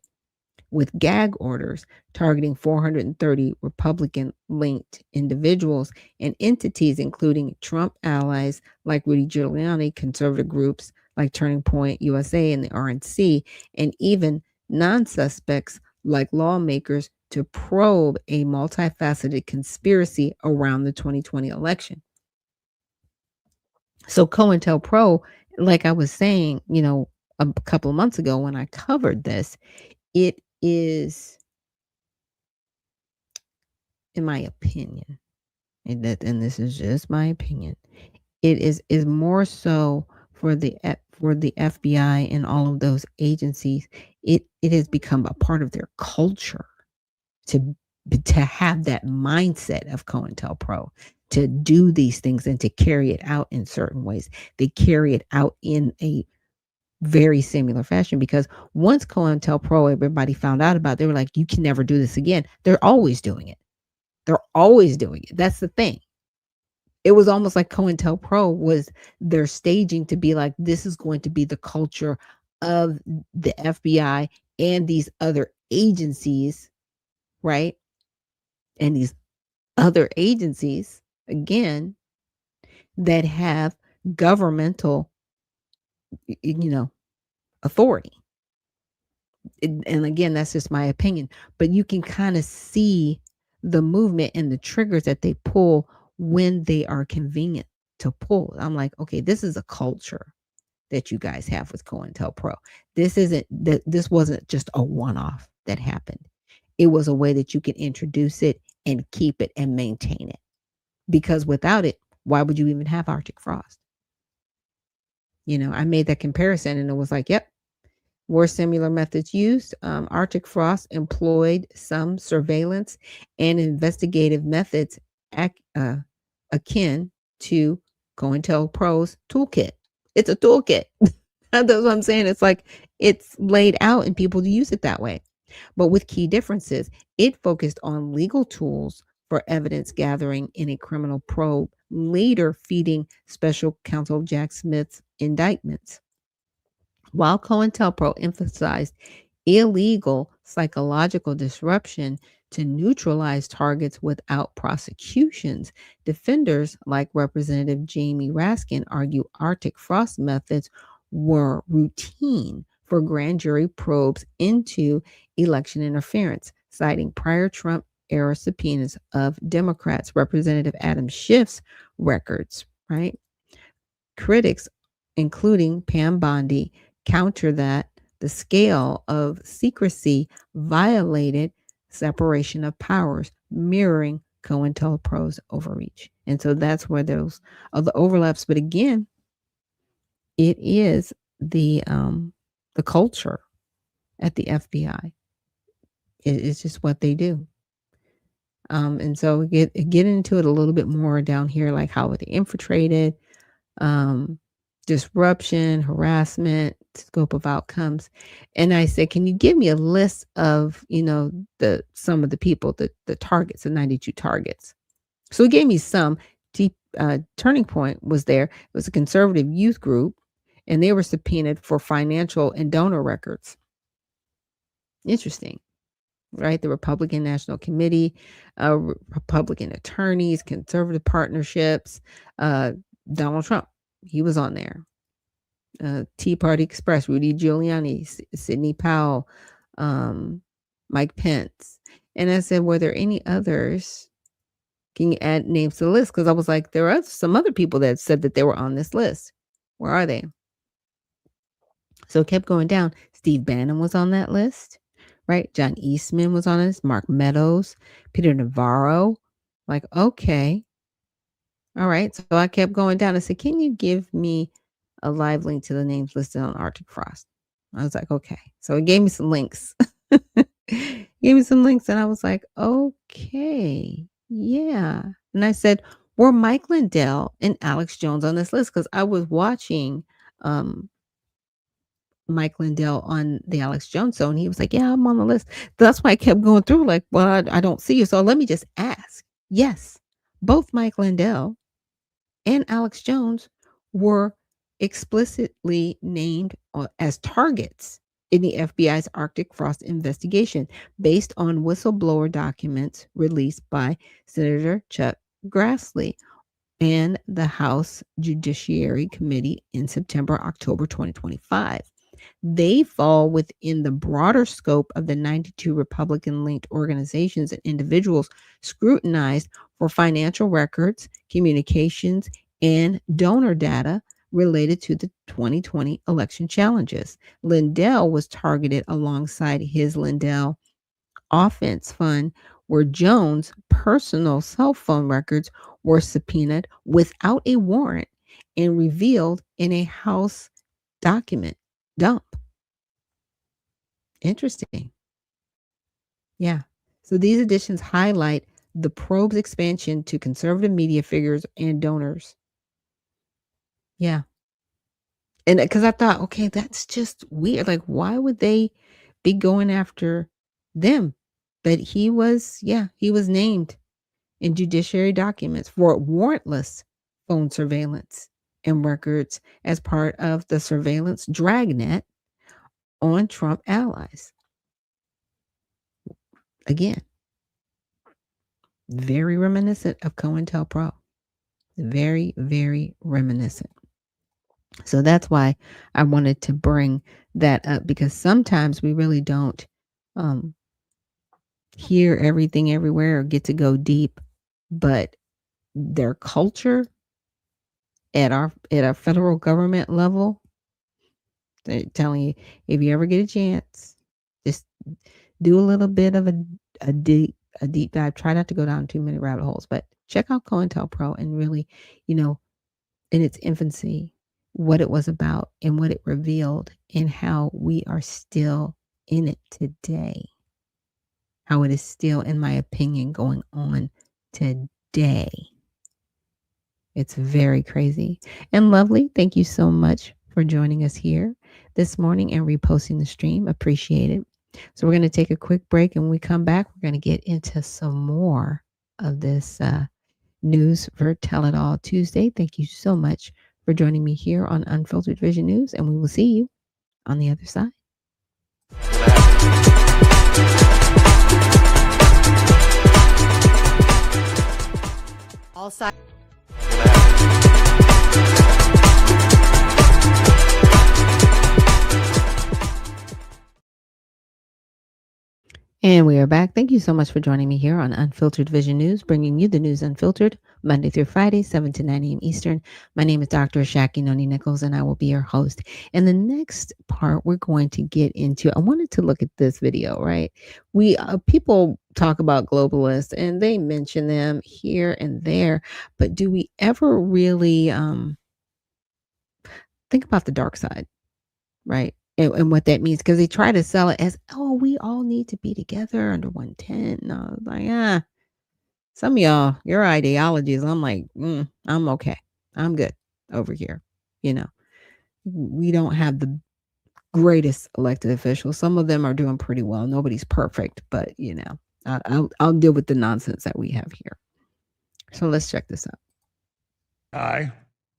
with gag orders targeting 430 Republican linked individuals and entities, including Trump allies like Rudy Giuliani, conservative groups like Turning Point USA and the RNC, and even non suspects like lawmakers to probe a multifaceted conspiracy around the 2020 election. So COINTELPRO, like I was saying, a couple of months ago when I covered this, it is, in my opinion, and this is just my opinion, it is more so for the FBI and all of those agencies. It has become a part of their culture to have that mindset of COINTELPRO, to do these things and to carry it out in certain ways. They carry it out in a very similar fashion, because once COINTELPRO, everybody found out about it, they were like, you can never do this again. They're always doing it. They're always doing it. That's the thing. It was almost like COINTELPRO was their staging to be like, this is going to be the culture of the FBI and these other agencies, right? And these other agencies, again, that have governmental, authority. And again, that's just my opinion, but you can kind of see the movement and the triggers that they pull when they are convenient to pull. I'm like, okay, this is a culture that you guys have with COINTELPRO. This wasn't just a one-off that happened. It was a way that you can introduce it and keep it and maintain it. Because without it, why would you even have Arctic Frost? I made that comparison and it was like, yep. Were similar methods used? Arctic Frost employed some surveillance and investigative methods akin to COINTELPRO's toolkit. It's a toolkit. That's what I'm saying. It's like it's laid out and people use it that way. But with key differences, it focused on legal tools for evidence gathering in a criminal probe, later feeding special counsel Jack Smith's indictments. While COINTELPRO emphasized illegal psychological disruption to neutralize targets without prosecutions, defenders like Representative Jamie Raskin argue Arctic Frost methods were routine for grand jury probes into election interference, citing prior Trump era subpoenas of Democrats, Representative Adam Schiff's records, right? Critics, including Pam Bondi, counter that the scale of secrecy violated separation of powers, mirroring COINTELPRO's overreach. And so that's where those are the overlaps. But again, it is the culture at the FBI. It's just what they do. And so get into it a little bit more down here, like how they infiltrated, disruption, harassment, scope of outcomes. And I said, can you give me a list of, some of the people, the targets, the 92 targets? So he gave me some. Turning Point was there. It was a conservative youth group, and they were subpoenaed for financial and donor records. Interesting, right? The Republican National Committee, Republican attorneys, conservative partnerships, Donald Trump, he was on there. Tea Party Express, Rudy Giuliani, Sidney Powell, Mike Pence. And I said, were there any others looking at names to the list because I was like, there are some other people that said that they were on this list. Where are they? So it kept going down. Steve Bannon was on that list, right? John Eastman was on this. Mark Meadows, Peter Navarro. Like, okay. All right. So I kept going down. I said, can you give me a live link to the names listed on Arctic Frost? I was like, okay. So it gave me some links. Gave me some links and I was like, okay, yeah. And I said, were Mike Lindell and Alex Jones on this list? Because I was watching Mike Lindell on the Alex Jones show, and he was like, yeah, I'm on the list. That's why I kept going through like, well, I don't see you. So let me just ask. Yes, both Mike Lindell and Alex Jones were explicitly named as targets in the FBI's Arctic Frost investigation based on whistleblower documents released by Senator Chuck Grassley and the House Judiciary Committee in October 2025. They fall within the broader scope of the 92 Republican-linked organizations and individuals scrutinized for financial records, communications, and donor data related to the 2020 election challenges. Lindell was targeted alongside his Lindell Offense Fund, where Jones' personal cell phone records were subpoenaed without a warrant and revealed in a House document dump. Interesting. Yeah. So these additions highlight the probe's expansion to conservative media figures and donors. Yeah. And because I thought, okay, that's just weird. Like, why would they be going after them? But he was named in judiciary documents for warrantless phone surveillance and records as part of the surveillance dragnet on Trump allies. Again, very reminiscent of COINTELPRO. Very, very reminiscent. So that's why I wanted to bring that up, because sometimes we really don't hear everything everywhere or get to go deep, but their culture at our federal government level, they're telling you, if you ever get a chance, just do a little bit of a deep dive. Try not to go down too many rabbit holes, but check out COINTELPRO and really, in its infancy, what it was about and what it revealed and how we are still in it today. How it is still, in my opinion, going on today. It's very crazy. And Lovely, thank you so much for joining us here this morning and reposting the stream. Appreciate it. So we're going to take a quick break, and when we come back, we're going to get into some more of this news for Tell It All Tuesday. Thank you so much for joining me here on Unfiltered Vision News, and we will see you on the other side. All sides. And we are back. Thank you so much for joining me here on Unfiltered Vision News, bringing you the news unfiltered, Monday through Friday, 7 to 9 a.m. Eastern. My name is Dr. Ashaki Noni Nichols, and I will be your host. And the next part we're going to get into, I wanted to look at this video, right? We people talk about globalists, and they mention them here and there, but do we ever really think about the dark side, right? And what that means, because they try to sell it as, oh, we all need to be together under one tent. And I was like, some of y'all, your ideologies, I'm like, I'm okay. I'm good over here. We don't have the greatest elected officials. Some of them are doing pretty well. Nobody's perfect, but I'll deal with the nonsense that we have here. So let's check this out.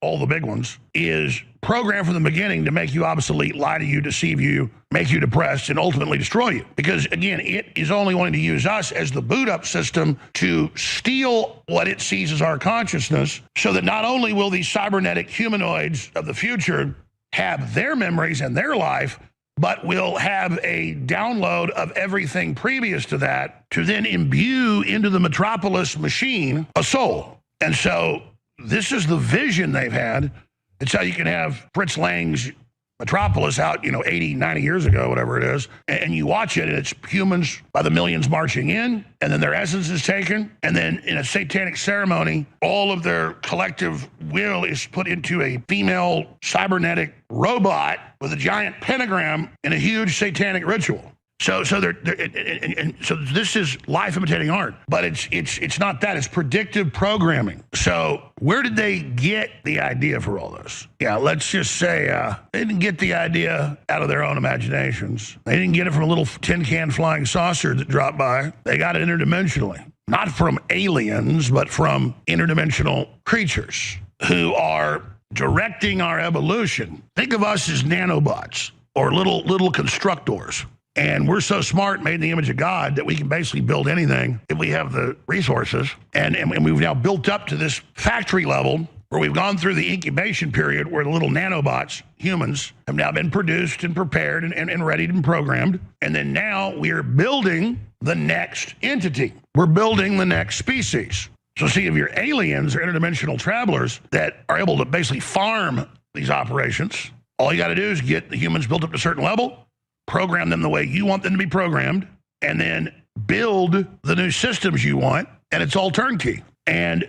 All the big ones, is programmed from the beginning to make you obsolete, lie to you, deceive you, make you depressed, and ultimately destroy you. Because again, it is only wanting to use us as the boot up system to steal what it sees as our consciousness, so that not only will these cybernetic humanoids of the future have their memories and their life, but will have a download of everything previous to that to then imbue into the metropolis machine a soul. And so this is the vision they've had. It's how you can have Fritz Lang's Metropolis out, 80, 90 years ago, whatever it is, and you watch it, and it's humans by the millions marching in, and then their essence is taken, and then in a satanic ceremony, all of their collective will is put into a female cybernetic robot with a giant pentagram in a huge satanic ritual. So so this is life imitating art, but it's not that. It's predictive programming. So where did they get the idea for all this? Yeah, let's just say they didn't get the idea out of their own imaginations. They didn't get it from a little tin can flying saucer that dropped by. They got it interdimensionally, not from aliens, but from interdimensional creatures who are directing our evolution. Think of us as nanobots or little constructors. And we're so smart, made in the image of God, that we can basically build anything if we have the resources. And we've now built up to this factory level where we've gone through the incubation period where the little nanobots, humans, have now been produced and prepared and ready and programmed. And then now we're building the next entity. We're building the next species. So see, if you're aliens or interdimensional travelers that are able to basically farm these operations, all you got to do is get the humans built up to a certain level, program them the way you want them to be programmed, and then build the new systems you want, and it's all turnkey. And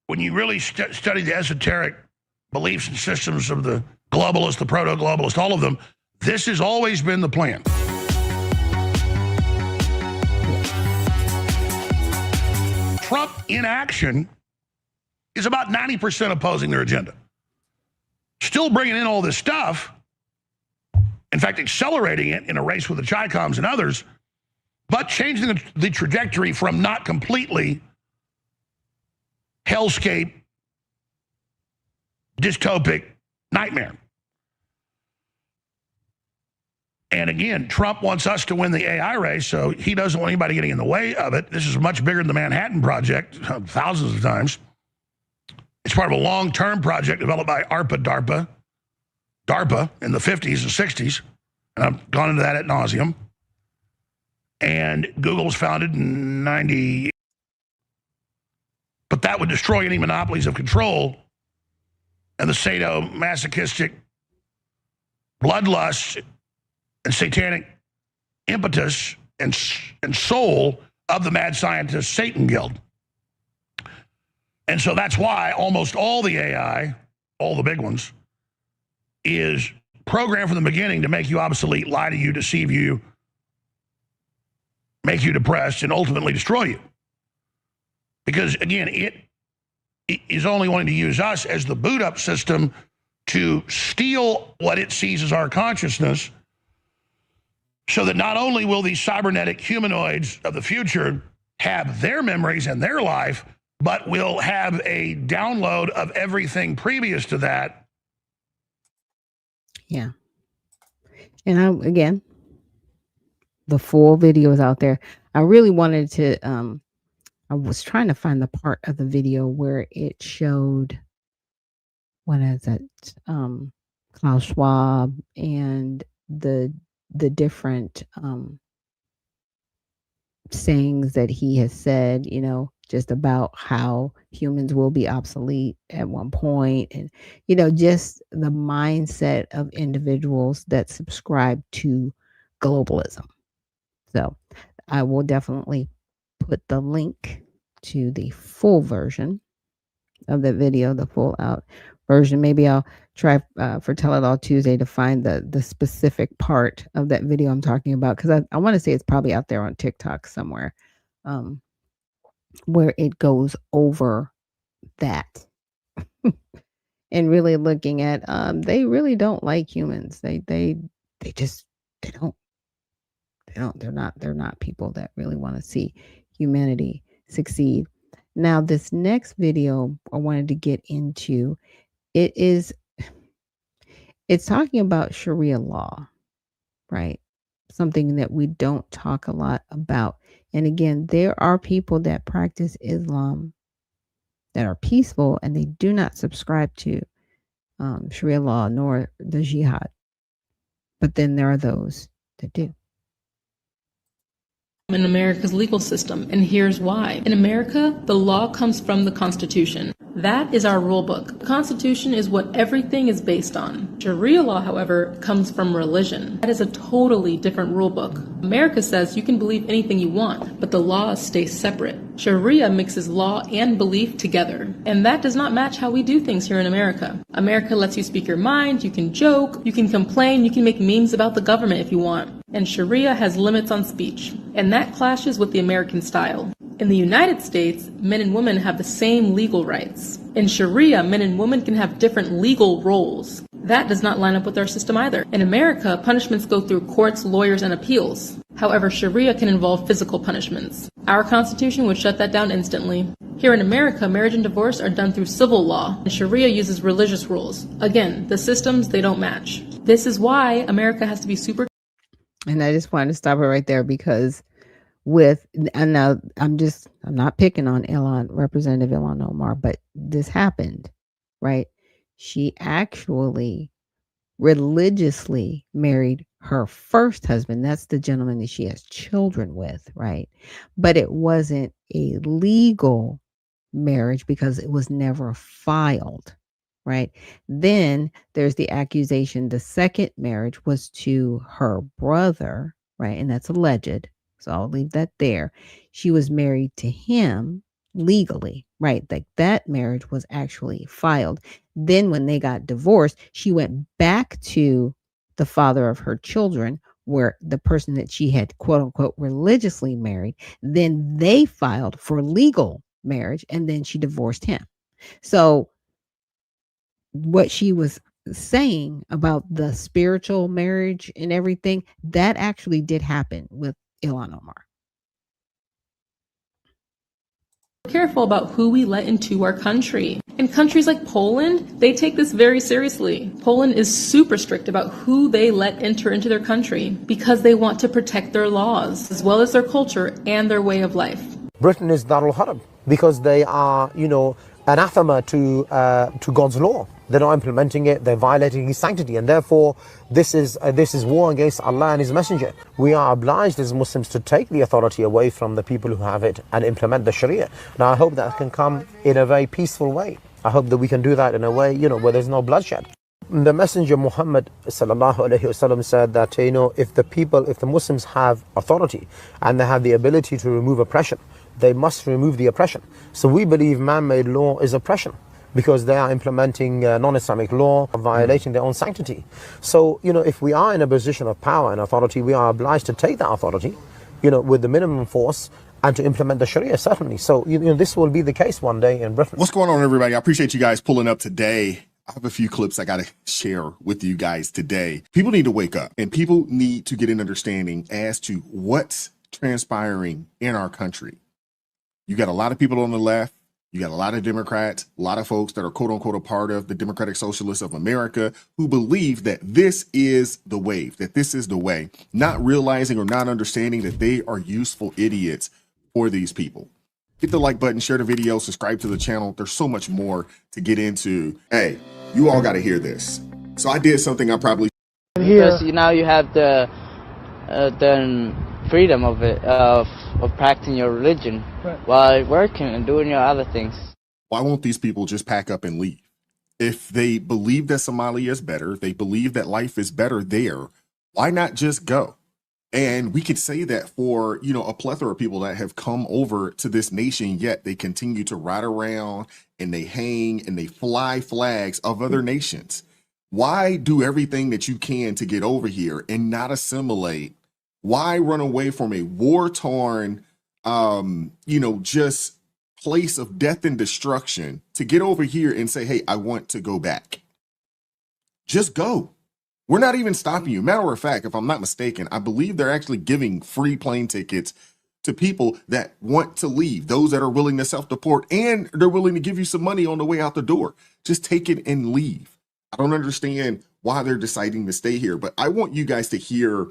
when you really study the esoteric beliefs and systems of the globalists, the proto-globalists, all of them, this has always been the plan. Trump in action is about 90% opposing their agenda. Still bringing in all this stuff, in fact, accelerating it in a race with the Chi-Coms and others, but changing the trajectory from not completely hellscape, dystopic nightmare. And again, Trump wants us to win the AI race, so he doesn't want anybody getting in the way of it. This is much bigger than the Manhattan Project, thousands of times. It's part of a long-term project developed by DARPA in the 50s and 60s, and I've gone into that ad nauseum. And Google was founded in 90, but that would destroy any monopolies of control and the sadomasochistic bloodlust and satanic impetus and soul of the mad scientist Satan Guild. And so that's why almost all the AI, all the big ones, is programmed from the beginning to make you obsolete, lie to you, deceive you, make you depressed, and ultimately destroy you. Because, again, it is only wanting to use us as the boot-up system to steal what it sees as our consciousness, so that not only will these cybernetic humanoids of the future have their memories and their life, but will have a download of everything previous to that. Yeah. And again, the full video is out there. I really wanted to, I was trying to find the part of the video where it showed, what is it? Klaus Schwab and the different sayings that he has said, just about how humans will be obsolete at one point, and just the mindset of individuals that subscribe to globalism. So I will definitely put the link to the full version of the video, the full out version. Maybe I'll try for Tell It All Tuesday to find the specific part of that video I'm talking about, because I want to say it's probably out there on TikTok somewhere, where it goes over that and really looking at they really don't like humans. They're not people that really want to see humanity succeed. Now, this next video I wanted to get into, it's talking about Sharia law, right? Something that we don't talk a lot about. And again, there are people that practice Islam that are peaceful, and they do not subscribe to Sharia law nor the jihad. But then there are those that do. In America's legal system, and here's why. In America, the law comes from the Constitution. That is our rule book. The Constitution is what everything is based on. Sharia law, however, comes from religion. That is a totally different rule book. America says you can believe anything you want, but the laws stay separate. Sharia mixes law and belief together, and that does not match how we do things here in America. America lets you speak your mind, you can joke, you can complain, you can make memes about the government if you want. And Sharia has limits on speech, and that clashes with the American style. In the United States, men and women have the same legal rights. In Sharia, men and women can have different legal roles. That does not line up with our system either. In America, punishments go through courts, lawyers, and appeals. However, Sharia can involve physical punishments. Our Constitution would shut that down instantly. Here in America, marriage and divorce are done through civil law, and Sharia uses religious rules. Again, the systems, they don't match. This is why America has to be super. And I just wanted to stop it right there because and now I'm not picking on Representative Ilhan Omar, but this happened, right? She actually religiously married her first husband. That's the gentleman that she has children with, right? But it wasn't a legal marriage because it was never filed, right? Then there's the accusation the second marriage was to her brother, right? And that's alleged. So I'll leave that there. She was married to him legally, right? Like that marriage was actually filed. Then when they got divorced, she went back to the father of her children, where the person that she had quote unquote religiously married, then they filed for legal marriage and then she divorced him. So what she was saying about the spiritual marriage and everything, that actually did happen with Ilhan Omar. Careful about who we let into our country. In countries like Poland, they take this very seriously. Poland is super strict about who they let enter into their country because they want to protect their laws, as well as their culture and their way of life. Britain is Darul Haram because they are, anathema to God's law. They're not implementing it, they're violating His sanctity, and therefore this is war against Allah and His Messenger. We are obliged as Muslims to take the authority away from the people who have it and implement the Sharia. Now I hope that can come in a very peaceful way. I hope that we can do that in a way, where there's no bloodshed. The Messenger Muhammad sallallahu alaihi wasallam said that, if the Muslims have authority and they have the ability to remove oppression, they must remove the oppression. So we believe man-made law is oppression, because they are implementing non-Islamic law, violating their own sanctity. So, if we are in a position of power and authority, we are obliged to take that authority, with the minimum force and to implement the Sharia, certainly. So, this will be the case one day in Britain. What's going on, everybody? I appreciate you guys pulling up today. I have a few clips I got to share with you guys today. People need to wake up, and people need to get an understanding as to what's transpiring in our country. You got a lot of people on the left. You got a lot of Democrats, a lot of folks that are quote unquote a part of the Democratic Socialists of America who believe that this is the wave, that this is the way, not realizing or not understanding that they are useful idiots for these people. Hit the like button, share the video, subscribe to the channel. There's so much more to get into. Hey, you all got to hear this. So I did something I probably because now you have the freedom of it of practicing your religion while working and doing your other things. Why won't these people just pack up and leave? If they believe that Somalia is better, they believe that life is better there, why not just go? And we could say that for, a plethora of people that have come over to this nation, yet they continue to ride around and they hang and they fly flags of other nations. Why do everything that you can to get over here and not assimilate? Why run away from a war-torn, just place of death and destruction to get over here and say, hey, I want to go back? Just go. We're not even stopping you. Matter of fact, if I'm not mistaken, I believe they're actually giving free plane tickets to people that want to leave, those that are willing to self-deport, and they're willing to give you some money on the way out the door. Just take it and leave. I don't understand why they're deciding to stay here, but I want you guys to hear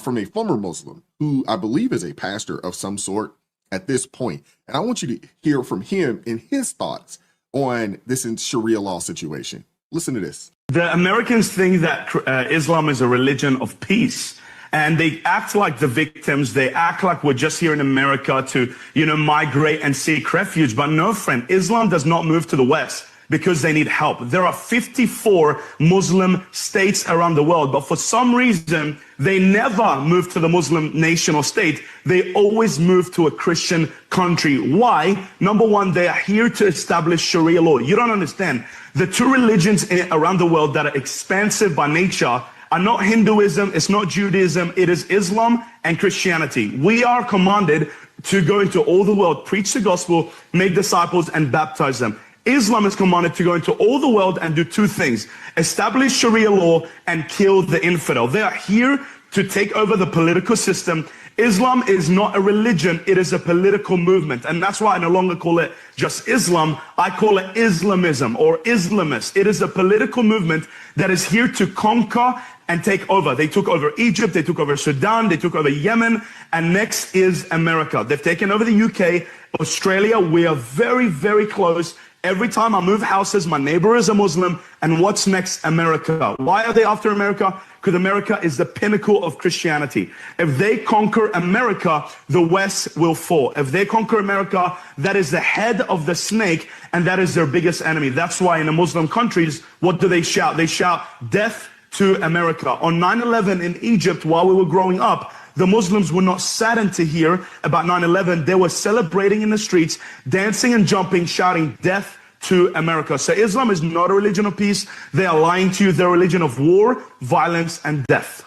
from a former Muslim who I believe is a pastor of some sort at this point. And I want you to hear from him and his thoughts on this Sharia law situation. Listen to this. The Americans think that Islam is a religion of peace. And they act like the victims. They act like we're just here in America to, migrate and seek refuge. But no, friend, Islam does not move to the West because they need help. There are 54 Muslim states around the world, but for some reason, they never move to the Muslim nation or state. They always move to a Christian country. Why? Number one, they are here to establish Sharia law. You don't understand. The two religions around the world that are expansive by nature are not Hinduism, it's not Judaism, it is Islam and Christianity. We are commanded to go into all the world, preach the gospel, make disciples, and baptize them. Islam is commanded to go into all the world and do two things: establish Sharia law and kill the infidel. They are here to take over the political system. Islam is not a religion, it is a political movement. And that's why I no longer call it just Islam, I call it Islamism or Islamist. It is a political movement that is here to conquer and take over. They took over Egypt, they took over Sudan, they took over Yemen, and next is America. They've taken over the UK, Australia. We are very, very close. Every time I move houses, my neighbor is a Muslim. And what's next? America. Why are they after America? Because America is the pinnacle of Christianity. If they conquer America, the West will fall. If they conquer America, that is the head of the snake, and that is their biggest enemy. That's why in the Muslim countries, what do they shout? They shout, "Death to America." On 9/11 in Egypt, while we were growing up, the Muslims were not saddened to hear about 9/11. They were celebrating in the streets, dancing and jumping, shouting, "Death to America." So Islam is not a religion of peace. They are lying to you. They're a religion of war, violence, and death.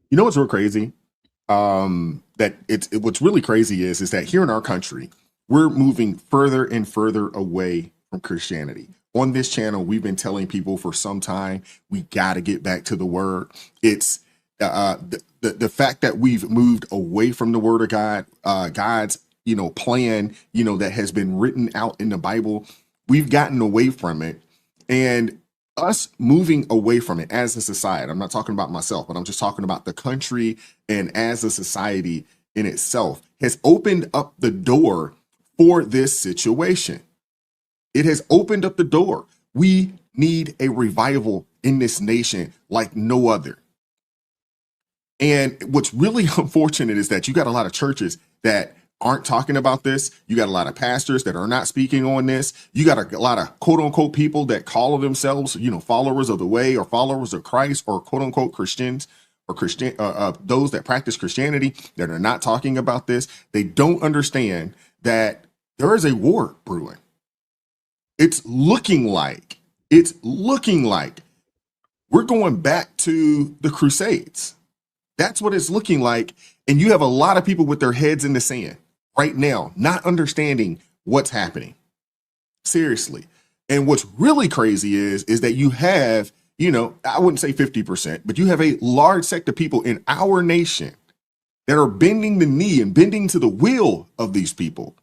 You know what's real crazy? What's really crazy is that here in our country, we're moving further and further away from Christianity. On this channel, we've been telling people for some time, we got to get back to the word. It's the fact that we've moved away from the word of God, God's, plan, that has been written out in the Bible. We've gotten away from it, and us moving away from it as a society, I'm not talking about myself, but I'm just talking about the country and as a society in itself, has opened up the door for this situation. It has opened up the door. We need a revival in this nation like no other. And what's really unfortunate is that you got a lot of churches that aren't talking about this. You got a lot of pastors that are not speaking on this. You got a lot of quote unquote people that call themselves, followers of the way or followers of Christ or quote unquote Christians or those that practice Christianity that are not talking about this. They don't understand that there is a war brewing. It's looking like we're going back to the Crusades. That's what it's looking like. And you have a lot of people with their heads in the sand right now, not understanding what's happening. Seriously. And what's really crazy is that you have, I wouldn't say 50%, but you have a large sect of people in our nation that are bending the knee and bending to the will of these people,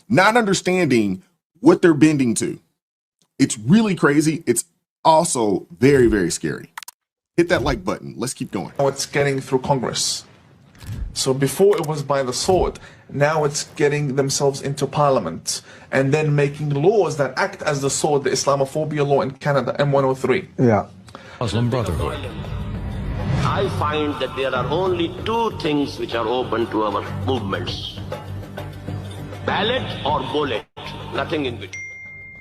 not understanding what they're bending to. It's really crazy. It's also very, very scary. Hit that like button. Let's keep going. Now it's getting through Congress. So before it was by the sword, now it's getting themselves into parliament and then making laws that act as the sword, the Islamophobia law in Canada, M103. Yeah. Muslim Brotherhood. I find that there are only two things which are open to our movements: ballot or bullet, nothing in between.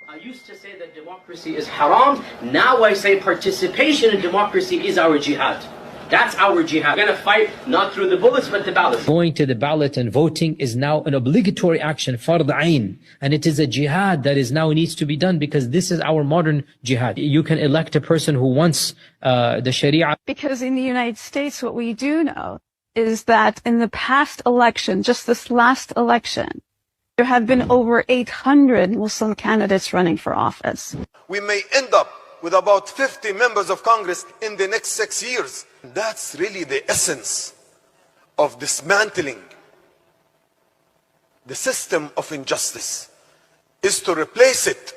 I used to say that democracy is haram. Now I say participation in democracy is our jihad. That's our jihad. We're going to fight not through the bullets, but the ballot. Going to the ballot and voting is now an obligatory action, fard ayn. And it is a jihad that is now needs to be done because this is our modern jihad. You can elect a person who wants the Sharia. Because in the United States, what we do know is that in the past election, just this last election, there have been over 800 Muslim candidates running for office. We may end up with about 50 members of Congress in the next 6 years. That's really the essence of dismantling the system of injustice, is to replace it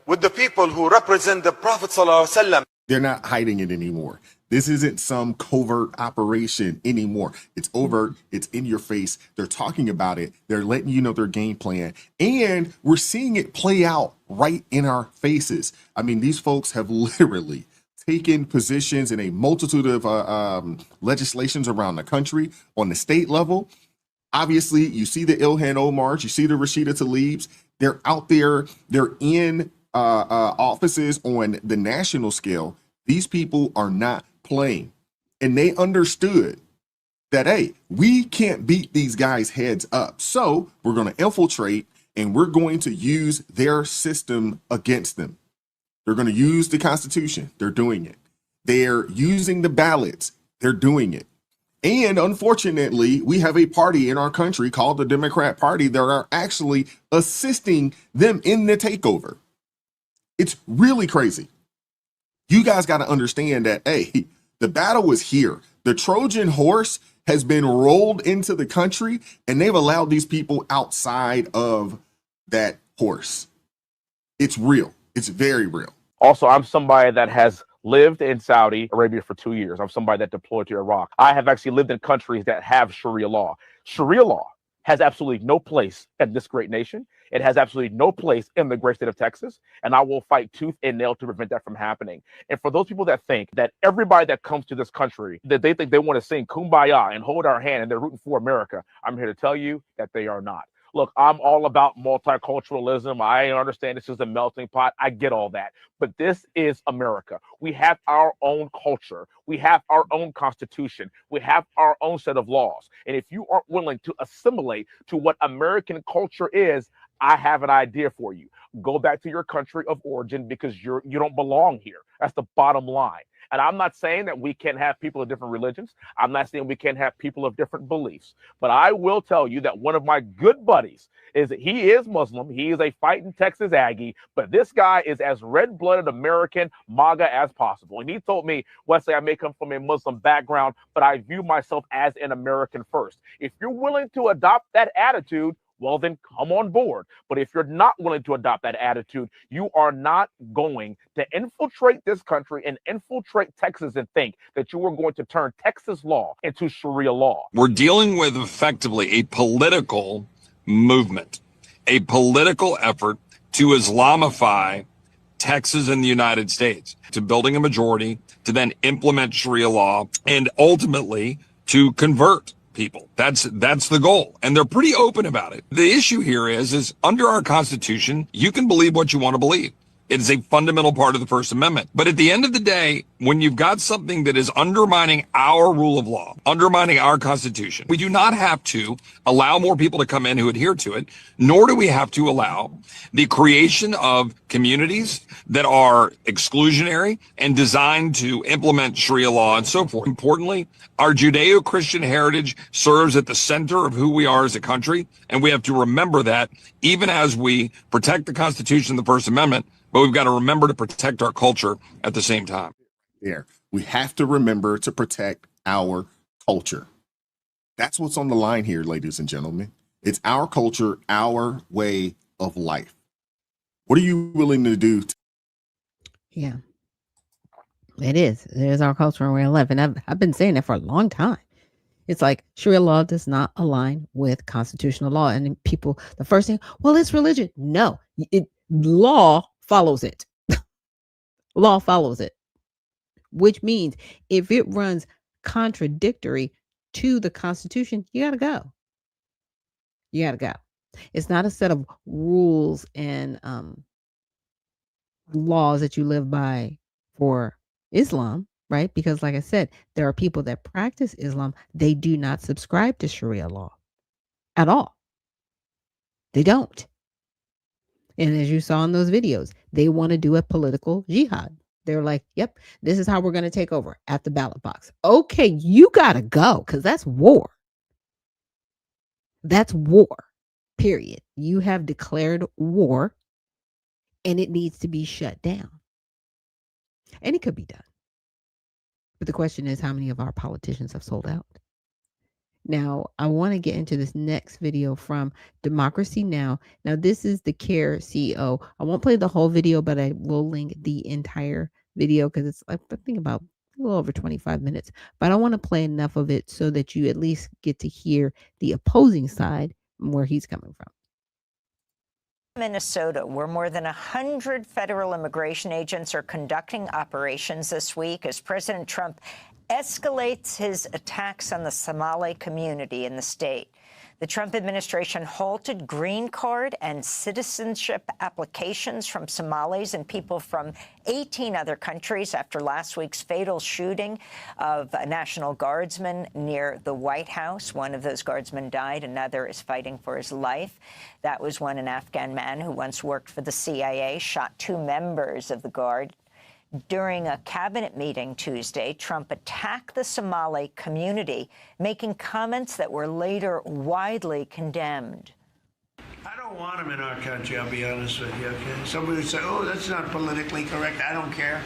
with the people who represent the Prophet ﷺ. They're not hiding it anymore. This isn't some covert operation anymore. It's overt. It's in your face. They're talking about it. They're letting you know their game plan. And we're seeing it play out right in our faces. I mean, these folks have literally taken positions in a multitude of legislations around the country on the state level. Obviously, you see the Ilhan Omar's, you see the Rashida Tlaib's. They're out there. They're in offices on the national scale. These people are not playing. And they understood that, hey, we can't beat these guys' heads up. So we're going to infiltrate and we're going to use their system against them. They're going to use the Constitution. They're doing it. They're using the ballots. They're doing it. And unfortunately, we have a party in our country called the Democrat Party that are actually assisting them in the takeover. It's really crazy. You guys got to understand that, hey, the battle is here. The Trojan horse has been rolled into the country, and they've allowed these people outside of that horse. It's real. It's very real. Also, I'm somebody that has lived in Saudi Arabia for 2 years. I'm somebody that deployed to Iraq. I have actually lived in countries that have Sharia law. Sharia law has absolutely no place in this great nation. It has absolutely no place in the great state of Texas. And I will fight tooth and nail to prevent that from happening. And for those people that think that everybody that comes to this country, that they think they want to sing Kumbaya and hold our hand and they're rooting for America, I'm here to tell you that they are not. Look, I'm all about multiculturalism. I understand this is a melting pot. I get all that. But this is America. We have our own culture. We have our own constitution. We have our own set of laws. And if you aren't willing to assimilate to what American culture is, I have an idea for you. Go back to your country of origin because you don't belong here. That's the bottom line. And I'm not saying that we can't have people of different religions. I'm not saying we can't have people of different beliefs. But I will tell you that one of my good buddies is that he is Muslim. He is a fighting Texas Aggie. But this guy is as red-blooded American MAGA as possible. And he told me, Wesley, I may come from a Muslim background, but I view myself as an American first. If you're willing to adopt that attitude, well, then come on board. But if you're not willing to adopt that attitude, you are not going to infiltrate this country and infiltrate Texas and think that you are going to turn Texas law into Sharia law. We're dealing with effectively a political movement, a political effort to Islamify Texas and the United States, to building a majority, to then implement Sharia law, and ultimately to convert people. That's the goal. And they're pretty open about it. The issue here is under our Constitution, you can believe what you want to believe. It is a fundamental part of the First Amendment. But at the end of the day, when you've got something that is undermining our rule of law, undermining our Constitution, we do not have to allow more people to come in who adhere to it, nor do we have to allow the creation of communities that are exclusionary and designed to implement Sharia law and so forth. Importantly, our Judeo-Christian heritage serves at the center of who we are as a country, and we have to remember that even as we protect the Constitution and the First Amendment, but we've got to remember to protect our culture at the same time. There, we have to remember to protect our culture. That's what's on the line here, ladies and gentlemen. It's our culture, our way of life. What are you willing to do? Yeah, it is. It is our culture and way of life. And I've been saying that for a long time. It's like Sharia law does not align with constitutional law. And people, the first thing, well, it's religion. No, law follows it. Law follows it, which means if it runs contradictory to the Constitution, you got to go. You got to go. It's not a set of rules and laws that you live by for Islam, right? Because like I said, there are people that practice Islam. They do not subscribe to Sharia law at all. They don't. And as you saw in those videos, they want to do a political jihad. They're like, yep, this is how we're going to take over at the ballot box. Okay, you got to go because that's war. That's war, period. You have declared war and it needs to be shut down. And it could be done. But the question is, how many of our politicians have sold out? Now, I want to get into this next video from Democracy Now! Now, this is the CARE CEO. I won't play the whole video, but I will link the entire video because it's, I think, about a little over 25 minutes. But I want to play enough of it so that you at least get to hear the opposing side and where he's coming from. Minnesota, where more than 100 federal immigration agents are conducting operations this week as President Trump escalates his attacks on the Somali community in the state. The Trump administration halted green card and citizenship applications from Somalis and people from 18 other countries after last week's fatal shooting of a National Guardsman near the White House. One of those guardsmen died. Another is fighting for his life. That was when an Afghan man who once worked for the CIA shot 2 members of the Guard. During a cabinet meeting Tuesday, Trump attacked the Somali community, making comments that were later widely condemned. I don't want them in our country, I'll be honest with you, okay? Somebody would say, oh, that's not politically correct. I don't care.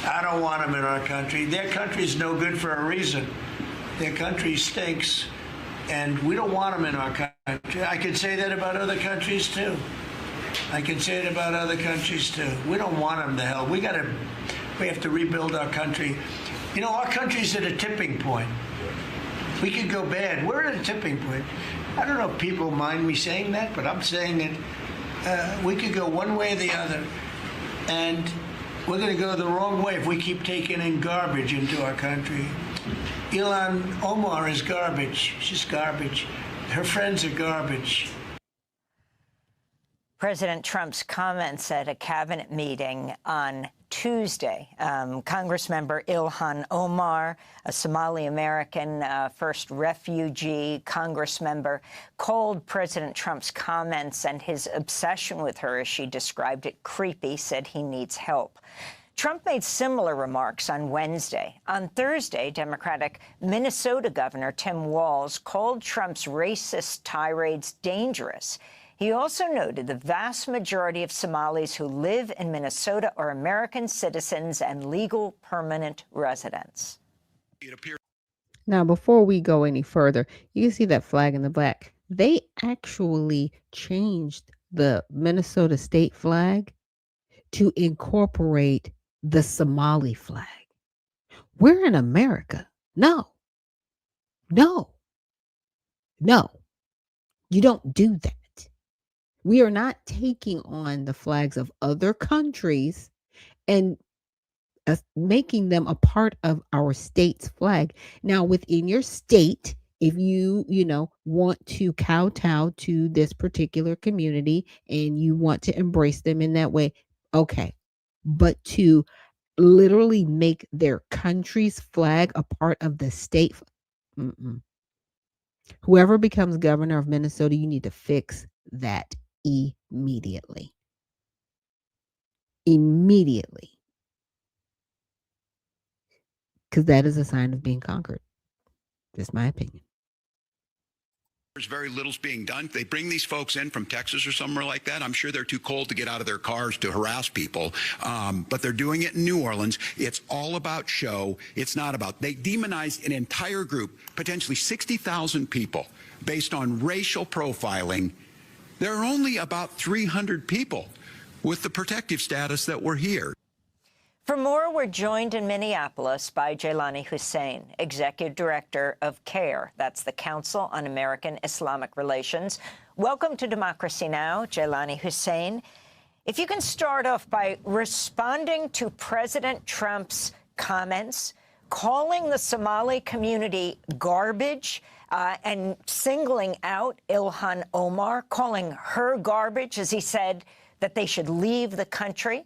I don't want them in our country. Their country's no good for a reason. Their country stinks, and we don't want them in our country. I could say that about other countries, too. I can say it about other countries, too. We don't want them to hell. We have to rebuild our country. You know, our country's at a tipping point. We could go bad. We're at a tipping point. I don't know if people mind me saying that, but I'm saying it. We could go one way or the other, and we're going to go the wrong way if we keep taking in garbage into our country. Ilhan Omar is garbage. She's garbage. Her friends are garbage. President Trump's comments at a cabinet meeting on Tuesday. Congressmember Ilhan Omar, a Somali-American first refugee Congress member, called President Trump's comments and his obsession with her, as she described it, creepy, said he needs help. Trump made similar remarks on Wednesday. On Thursday, Democratic Minnesota Governor Tim Walz called Trump's racist tirades dangerous. He also noted the vast majority of Somalis who live in Minnesota are American citizens and legal permanent residents. Now, before we go any further, you can see that flag in the back. They actually changed the Minnesota state flag to incorporate the Somali flag. We're in America. No. You don't do that. We are not taking on the flags of other countries and making them a part of our state's flag. Now, within your state, if you want to kowtow to this particular community and you want to embrace them in that way, okay. But to literally make their country's flag a part of the state, whoever becomes governor of Minnesota, you need to fix that immediately. Because that is a sign of being conquered. Just my opinion. There's very little's being done. They bring these folks in from Texas or somewhere like that. I'm sure they're too cold to get out of their cars to harass people. But they're doing it in New Orleans. It's all about show. It's not about. They demonized an entire group, potentially 60,000 people, based on racial profiling. There are only about 300 people with the protective status that were here. For more, we're joined in Minneapolis by Jailani Hussein, Executive Director of CARE. That's the Council on American Islamic Relations. Welcome to Democracy Now!, Jailani Hussein. If you can start off by responding to President Trump's comments, calling the Somali community garbage, and singling out Ilhan Omar, calling her garbage, as he said that they should leave the country.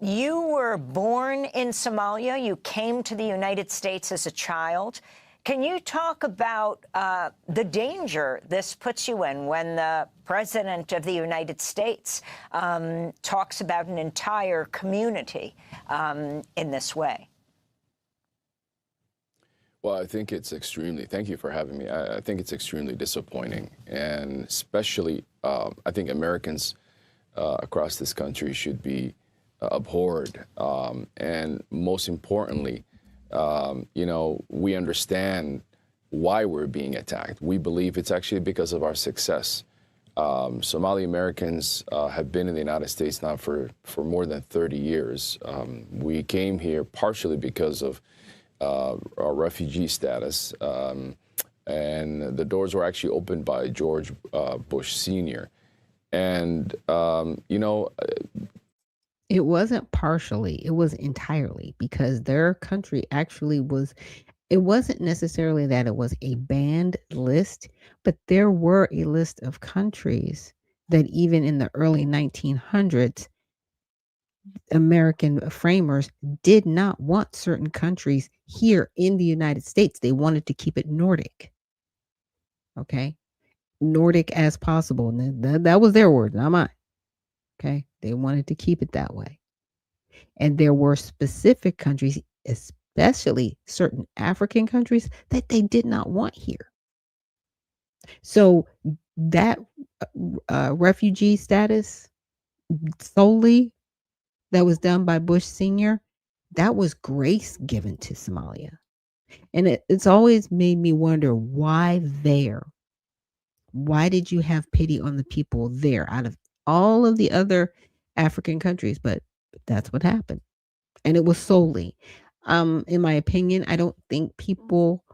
You were born in Somalia. You came to the United States as a child. Can you talk about the danger this puts you in when the President of the United States talks about an entire community in this way? Well, I think it's thank you for having me. I think it's extremely disappointing. And especially, I think Americans across this country should be abhorred. And most importantly, we understand why we're being attacked. We believe it's actually because of our success. Somali Americans have been in the United States now for more than 30 years. We came here partially because of our refugee status, and the doors were actually opened by George Bush Sr. And, you know, It wasn't partially, it was entirely, because their country actually was, it wasn't necessarily that it was a banned list, but there were a list of countries that even in the early 1900s, American framers did not want certain countries here in the United States. They wanted to keep it Nordic. Okay. Nordic as possible. And that was their word, not mine. Okay. They wanted to keep it that way. And there were specific countries, especially certain African countries, that they did not want here. So that refugee status solely that was done by Bush Sr., that was grace given to Somalia. And it's always made me wonder, why there? Why did you have pity on the people there out of all of the other African countries? But that's what happened. And it was solely, in my opinion, I don't think people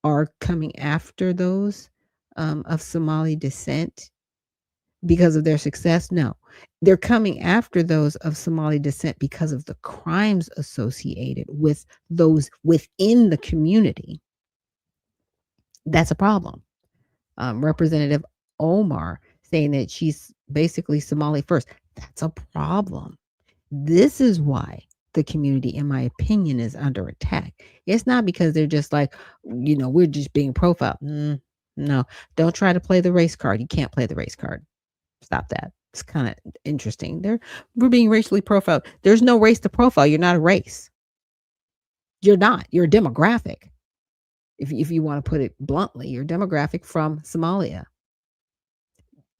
are coming after those of Somali descent because of their success. No, they're coming after those of Somali descent because of the crimes associated with those within the community. That's a problem. Representative Omar saying that she's basically Somali first. That's a problem. This is why the community, in my opinion, is under attack. It's not because they're just like, we're just being profiled. No, don't try to play the race card. You can't play the race card. Stop that. It's kind of interesting. We're being racially profiled. There's no race to profile. You're not a race. You're not. You're a demographic. If you want to put it bluntly, you're demographic from Somalia.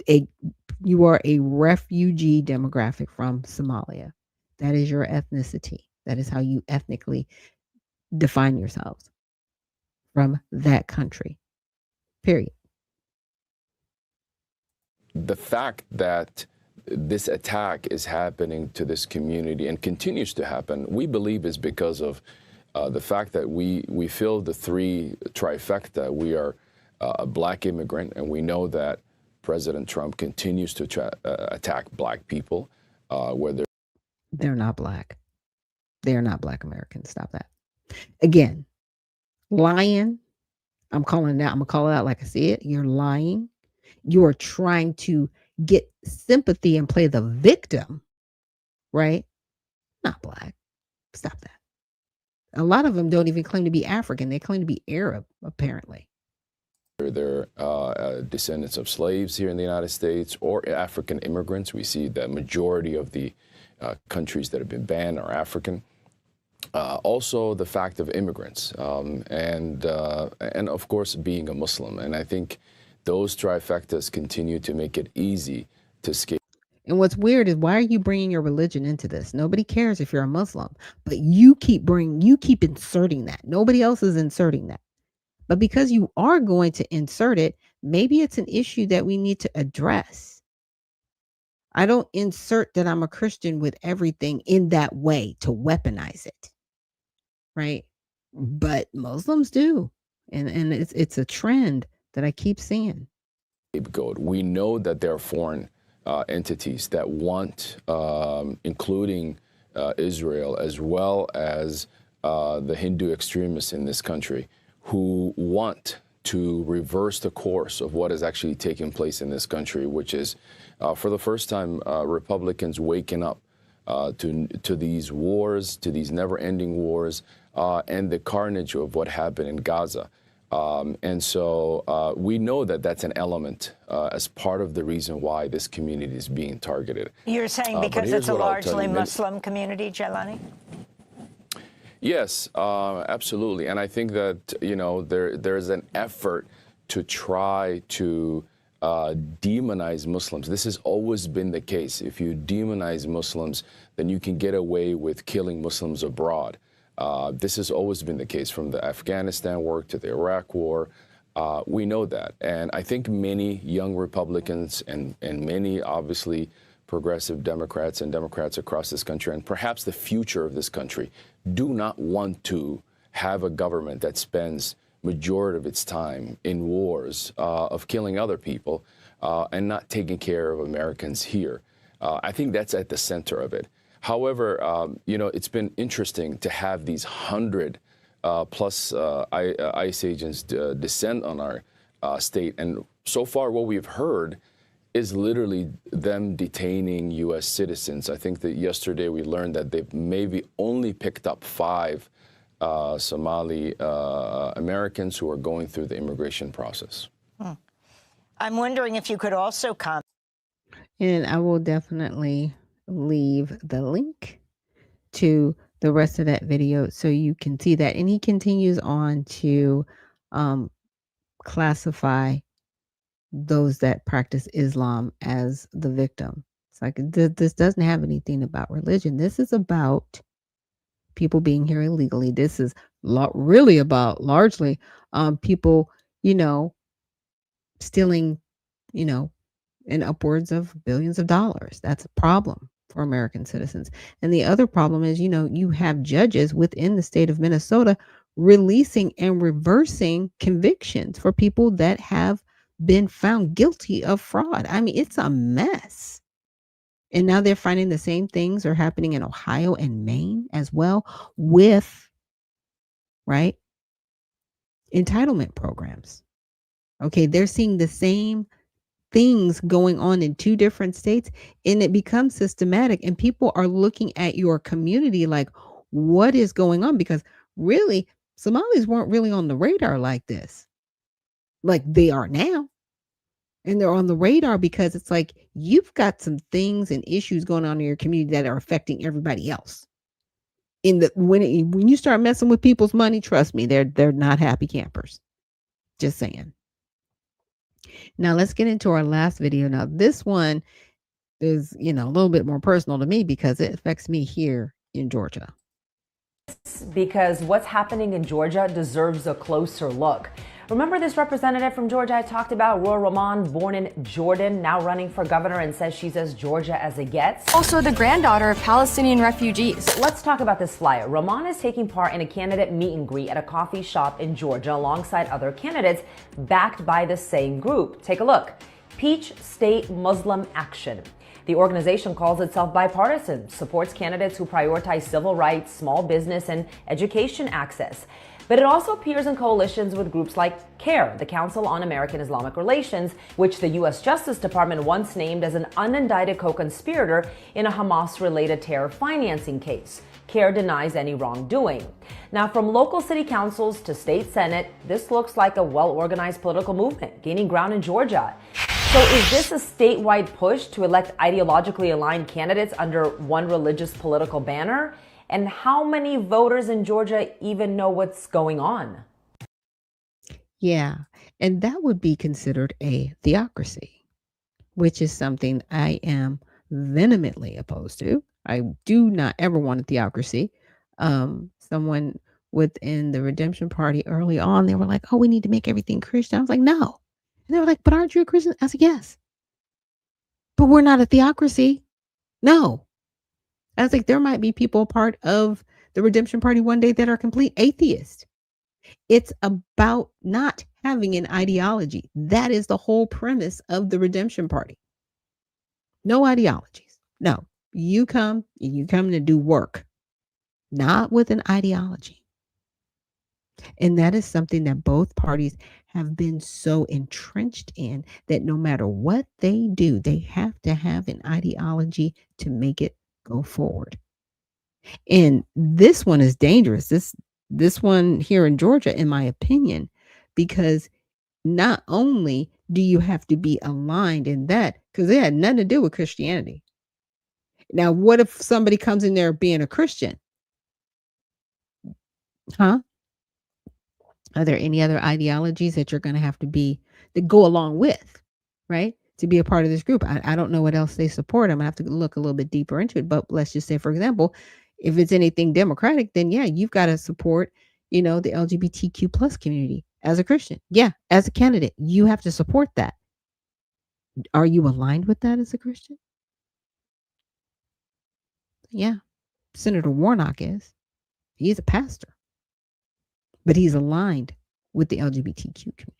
You are a refugee demographic from Somalia. That is your ethnicity. That is how you ethnically define yourselves from that country. Period. The fact that this attack is happening to this community and continues to happen, we believe is because of the fact that we feel the three trifecta. We are a black immigrant, and we know that President Trump continues to attack black people, whether they're not black. They're not black Americans. Stop that. Again, lying. I'm calling it out. I'm going to call it out like I see it. You're lying. You are trying to get sympathy and play the victim, right? Not black. Stop that. A lot of them don't even claim to be African. They claim to be Arab, apparently. They're descendants of slaves here in the United States or African immigrants. We see the majority of the countries that have been banned are African. Also, the fact of immigrants and of course, being a Muslim. And I think those trifectas continue to make it easy to escape. And what's weird is, why are you bringing your religion into this? Nobody cares if you're a Muslim, but you keep inserting that. Nobody else is inserting that. But because you are going to insert it, maybe it's an issue that we need to address. I don't insert that I'm a Christian with everything in that way to weaponize it. Right? But Muslims do. And it's a trend that I keep seeing. We know that there are foreign entities that want, including Israel, as well as the Hindu extremists in this country, who want to reverse the course of what is actually taking place in this country, which is, for the first time, Republicans waking up to these wars, to these never-ending wars, and the carnage of what happened in Gaza. And so we know that that's an element as part of the reason why this community is being targeted. You're saying because it's a largely Muslim community, Jelani? Yes, absolutely. And I think that, there's an effort to try to demonize Muslims. This has always been the case. If you demonize Muslims, then you can get away with killing Muslims abroad. This has always been the case, from the Afghanistan war to the Iraq war. We know that. And I think many young Republicans and many, obviously, progressive Democrats and Democrats across this country, and perhaps the future of this country, do not want to have a government that spends majority of its time in wars of killing other people, and not taking care of Americans here. I think that's at the center of it. However, it's been interesting to have these 100 plus ICE agents descend on our state. And so far, what we've heard is literally them detaining U.S. citizens. I think that yesterday we learned that they've maybe only picked up 5 Somali Americans who are going through the immigration process. I'm wondering if you could also comment. And I will definitely leave the link to the rest of that video so you can see that. And he continues on to classify those that practice Islam as the victim. It's like this doesn't have anything about religion. This is about people being here illegally. This is really about largely people, stealing, in upwards of billions of dollars. That's a problem for American citizens. And the other problem is, you have judges within the state of Minnesota releasing and reversing convictions for people that have been found guilty of fraud. I mean, it's a mess. And now they're finding the same things are happening in Ohio and Maine as well with, right, entitlement programs. Okay, they're seeing the same things going on in 2 different states, and it becomes systematic, and people are looking at your community like, what is going on? Because really, Somalis weren't really on the radar like this, like they are now. And they're on the radar because it's like you've got some things and issues going on in your community that are affecting everybody else. When you start messing with people's money, trust me, they're not happy campers. Just saying. Now let's get into our last video. Now this one is, a little bit more personal to me because it affects me here in Georgia. Because what's happening in Georgia deserves a closer look. Remember this representative from Georgia I talked about, Roar Rahman, born in Jordan, now running for governor and says she's as Georgia as it gets? Also the granddaughter of Palestinian refugees. Let's talk about this flyer. Rahman is taking part in a candidate meet and greet at a coffee shop in Georgia alongside other candidates backed by the same group. Take a look. Peach State Muslim Action. The organization calls itself bipartisan, supports candidates who prioritize civil rights, small business, and education access. But it also appears in coalitions with groups like CARE, the Council on American Islamic Relations, which the U.S. Justice Department once named as an unindicted co-conspirator in a Hamas-related terror financing case. CARE denies any wrongdoing. Now, from local city councils to state senate, this looks like a well-organized political movement gaining ground in Georgia. So is this a statewide push to elect ideologically aligned candidates under one religious political banner? And how many voters in Georgia even know what's going on? Yeah, and that would be considered a theocracy, which is something I am vehemently opposed to. I do not ever want a theocracy. Someone within the Redemption Party early on, they were like, oh, we need to make everything Christian. I was like, no. And they were like, but aren't you a Christian? I said, yes. But we're not a theocracy. No. I was like, there might be people part of the Redemption Party one day that are complete atheists. It's about not having an ideology. That is the whole premise of the Redemption Party. No ideologies. No, you come to do work, not with an ideology. And that is something that both parties have been so entrenched in that no matter what they do, they have to have an ideology to make it go forward. And this one is dangerous. This one here in Georgia, in my opinion, because not only do you have to be aligned in that, because it had nothing to do with Christianity. Now, what if somebody comes in there being a Christian? Huh? Are there any other ideologies that you're going to have to go along with, right? To be a part of this group. I don't know what else they support. I'm going to have to look a little bit deeper into it. But let's just say, for example, if it's anything democratic, then yeah, you've got to support, the LGBTQ plus community as a Christian. Yeah, as a candidate, you have to support that. Are you aligned with that as a Christian? Yeah, Senator Warnock is. He's a pastor, but he's aligned with the LGBTQ community.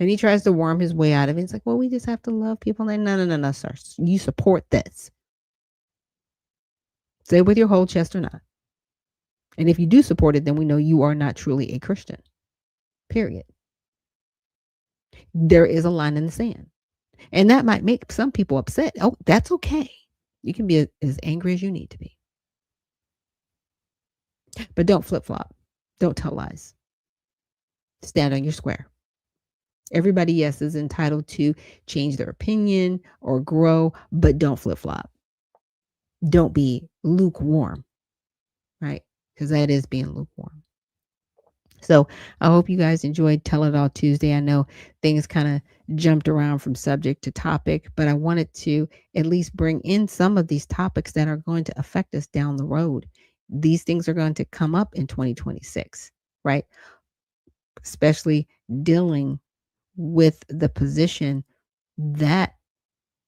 And he tries to worm his way out of it. It's like, well, we just have to love people. Like, no, sir. You support this. Say it with your whole chest or not. And if you do support it, then we know you are not truly a Christian. Period. There is a line in the sand. And that might make some people upset. Oh, that's okay. You can be as angry as you need to be. But don't flip-flop. Don't tell lies. Stand on your square. Everybody, yes, is entitled to change their opinion or grow, but don't flip-flop. Don't be lukewarm, right? Because that is being lukewarm. So I hope you guys enjoyed Tell It All Tuesday. I know things kind of jumped around from subject to topic, but I wanted to at least bring in some of these topics that are going to affect us down the road. These things are going to come up in 2026, right? Especially dealing with the position that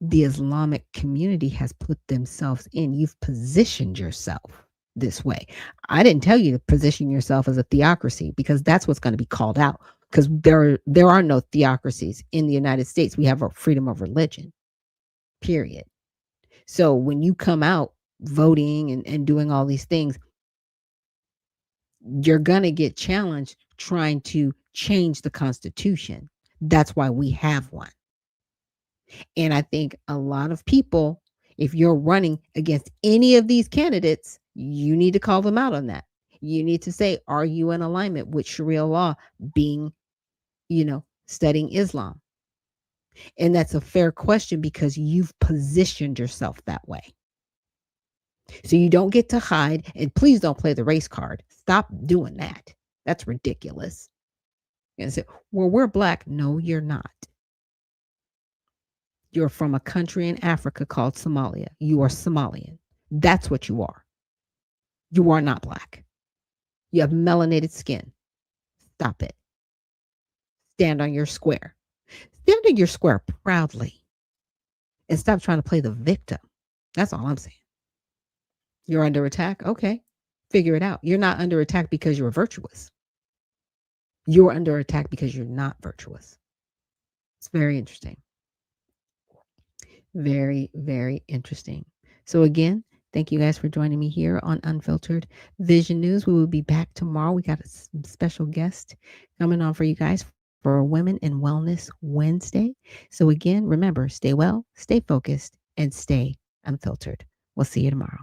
the Islamic community has put themselves in. You've positioned yourself this way. I didn't tell you to position yourself as a theocracy, because that's what's going to be called out, because there are no theocracies in the United States. We have a freedom of religion, period. So when you come out voting and doing all these things, you're going to get challenged trying to change the Constitution. That's why we have one. And I think a lot of people, if you're running against any of these candidates, you need to call them out on that. You need to say, are you in alignment with Sharia law, being, studying Islam? And that's a fair question, because you've positioned yourself that way. So you don't get to hide, and please don't play the race card. Stop doing that. That's ridiculous. And say, well, we're black. No, you're not. You're from a country in Africa called Somalia. You are Somalian. That's what you are. You are not black. You have melanated skin. Stop it. Stand on your square. Stand on your square proudly. And stop trying to play the victim. That's all I'm saying. You're under attack? Okay. Figure it out. You're not under attack because you're virtuous. You're under attack because you're not virtuous. It's very interesting. Very, very interesting. So again, thank you guys for joining me here on Unfiltered Vision News. We will be back tomorrow. We got a special guest coming on for you guys for Women in Wellness Wednesday. So again, remember, stay well, stay focused, and stay unfiltered. We'll see you tomorrow.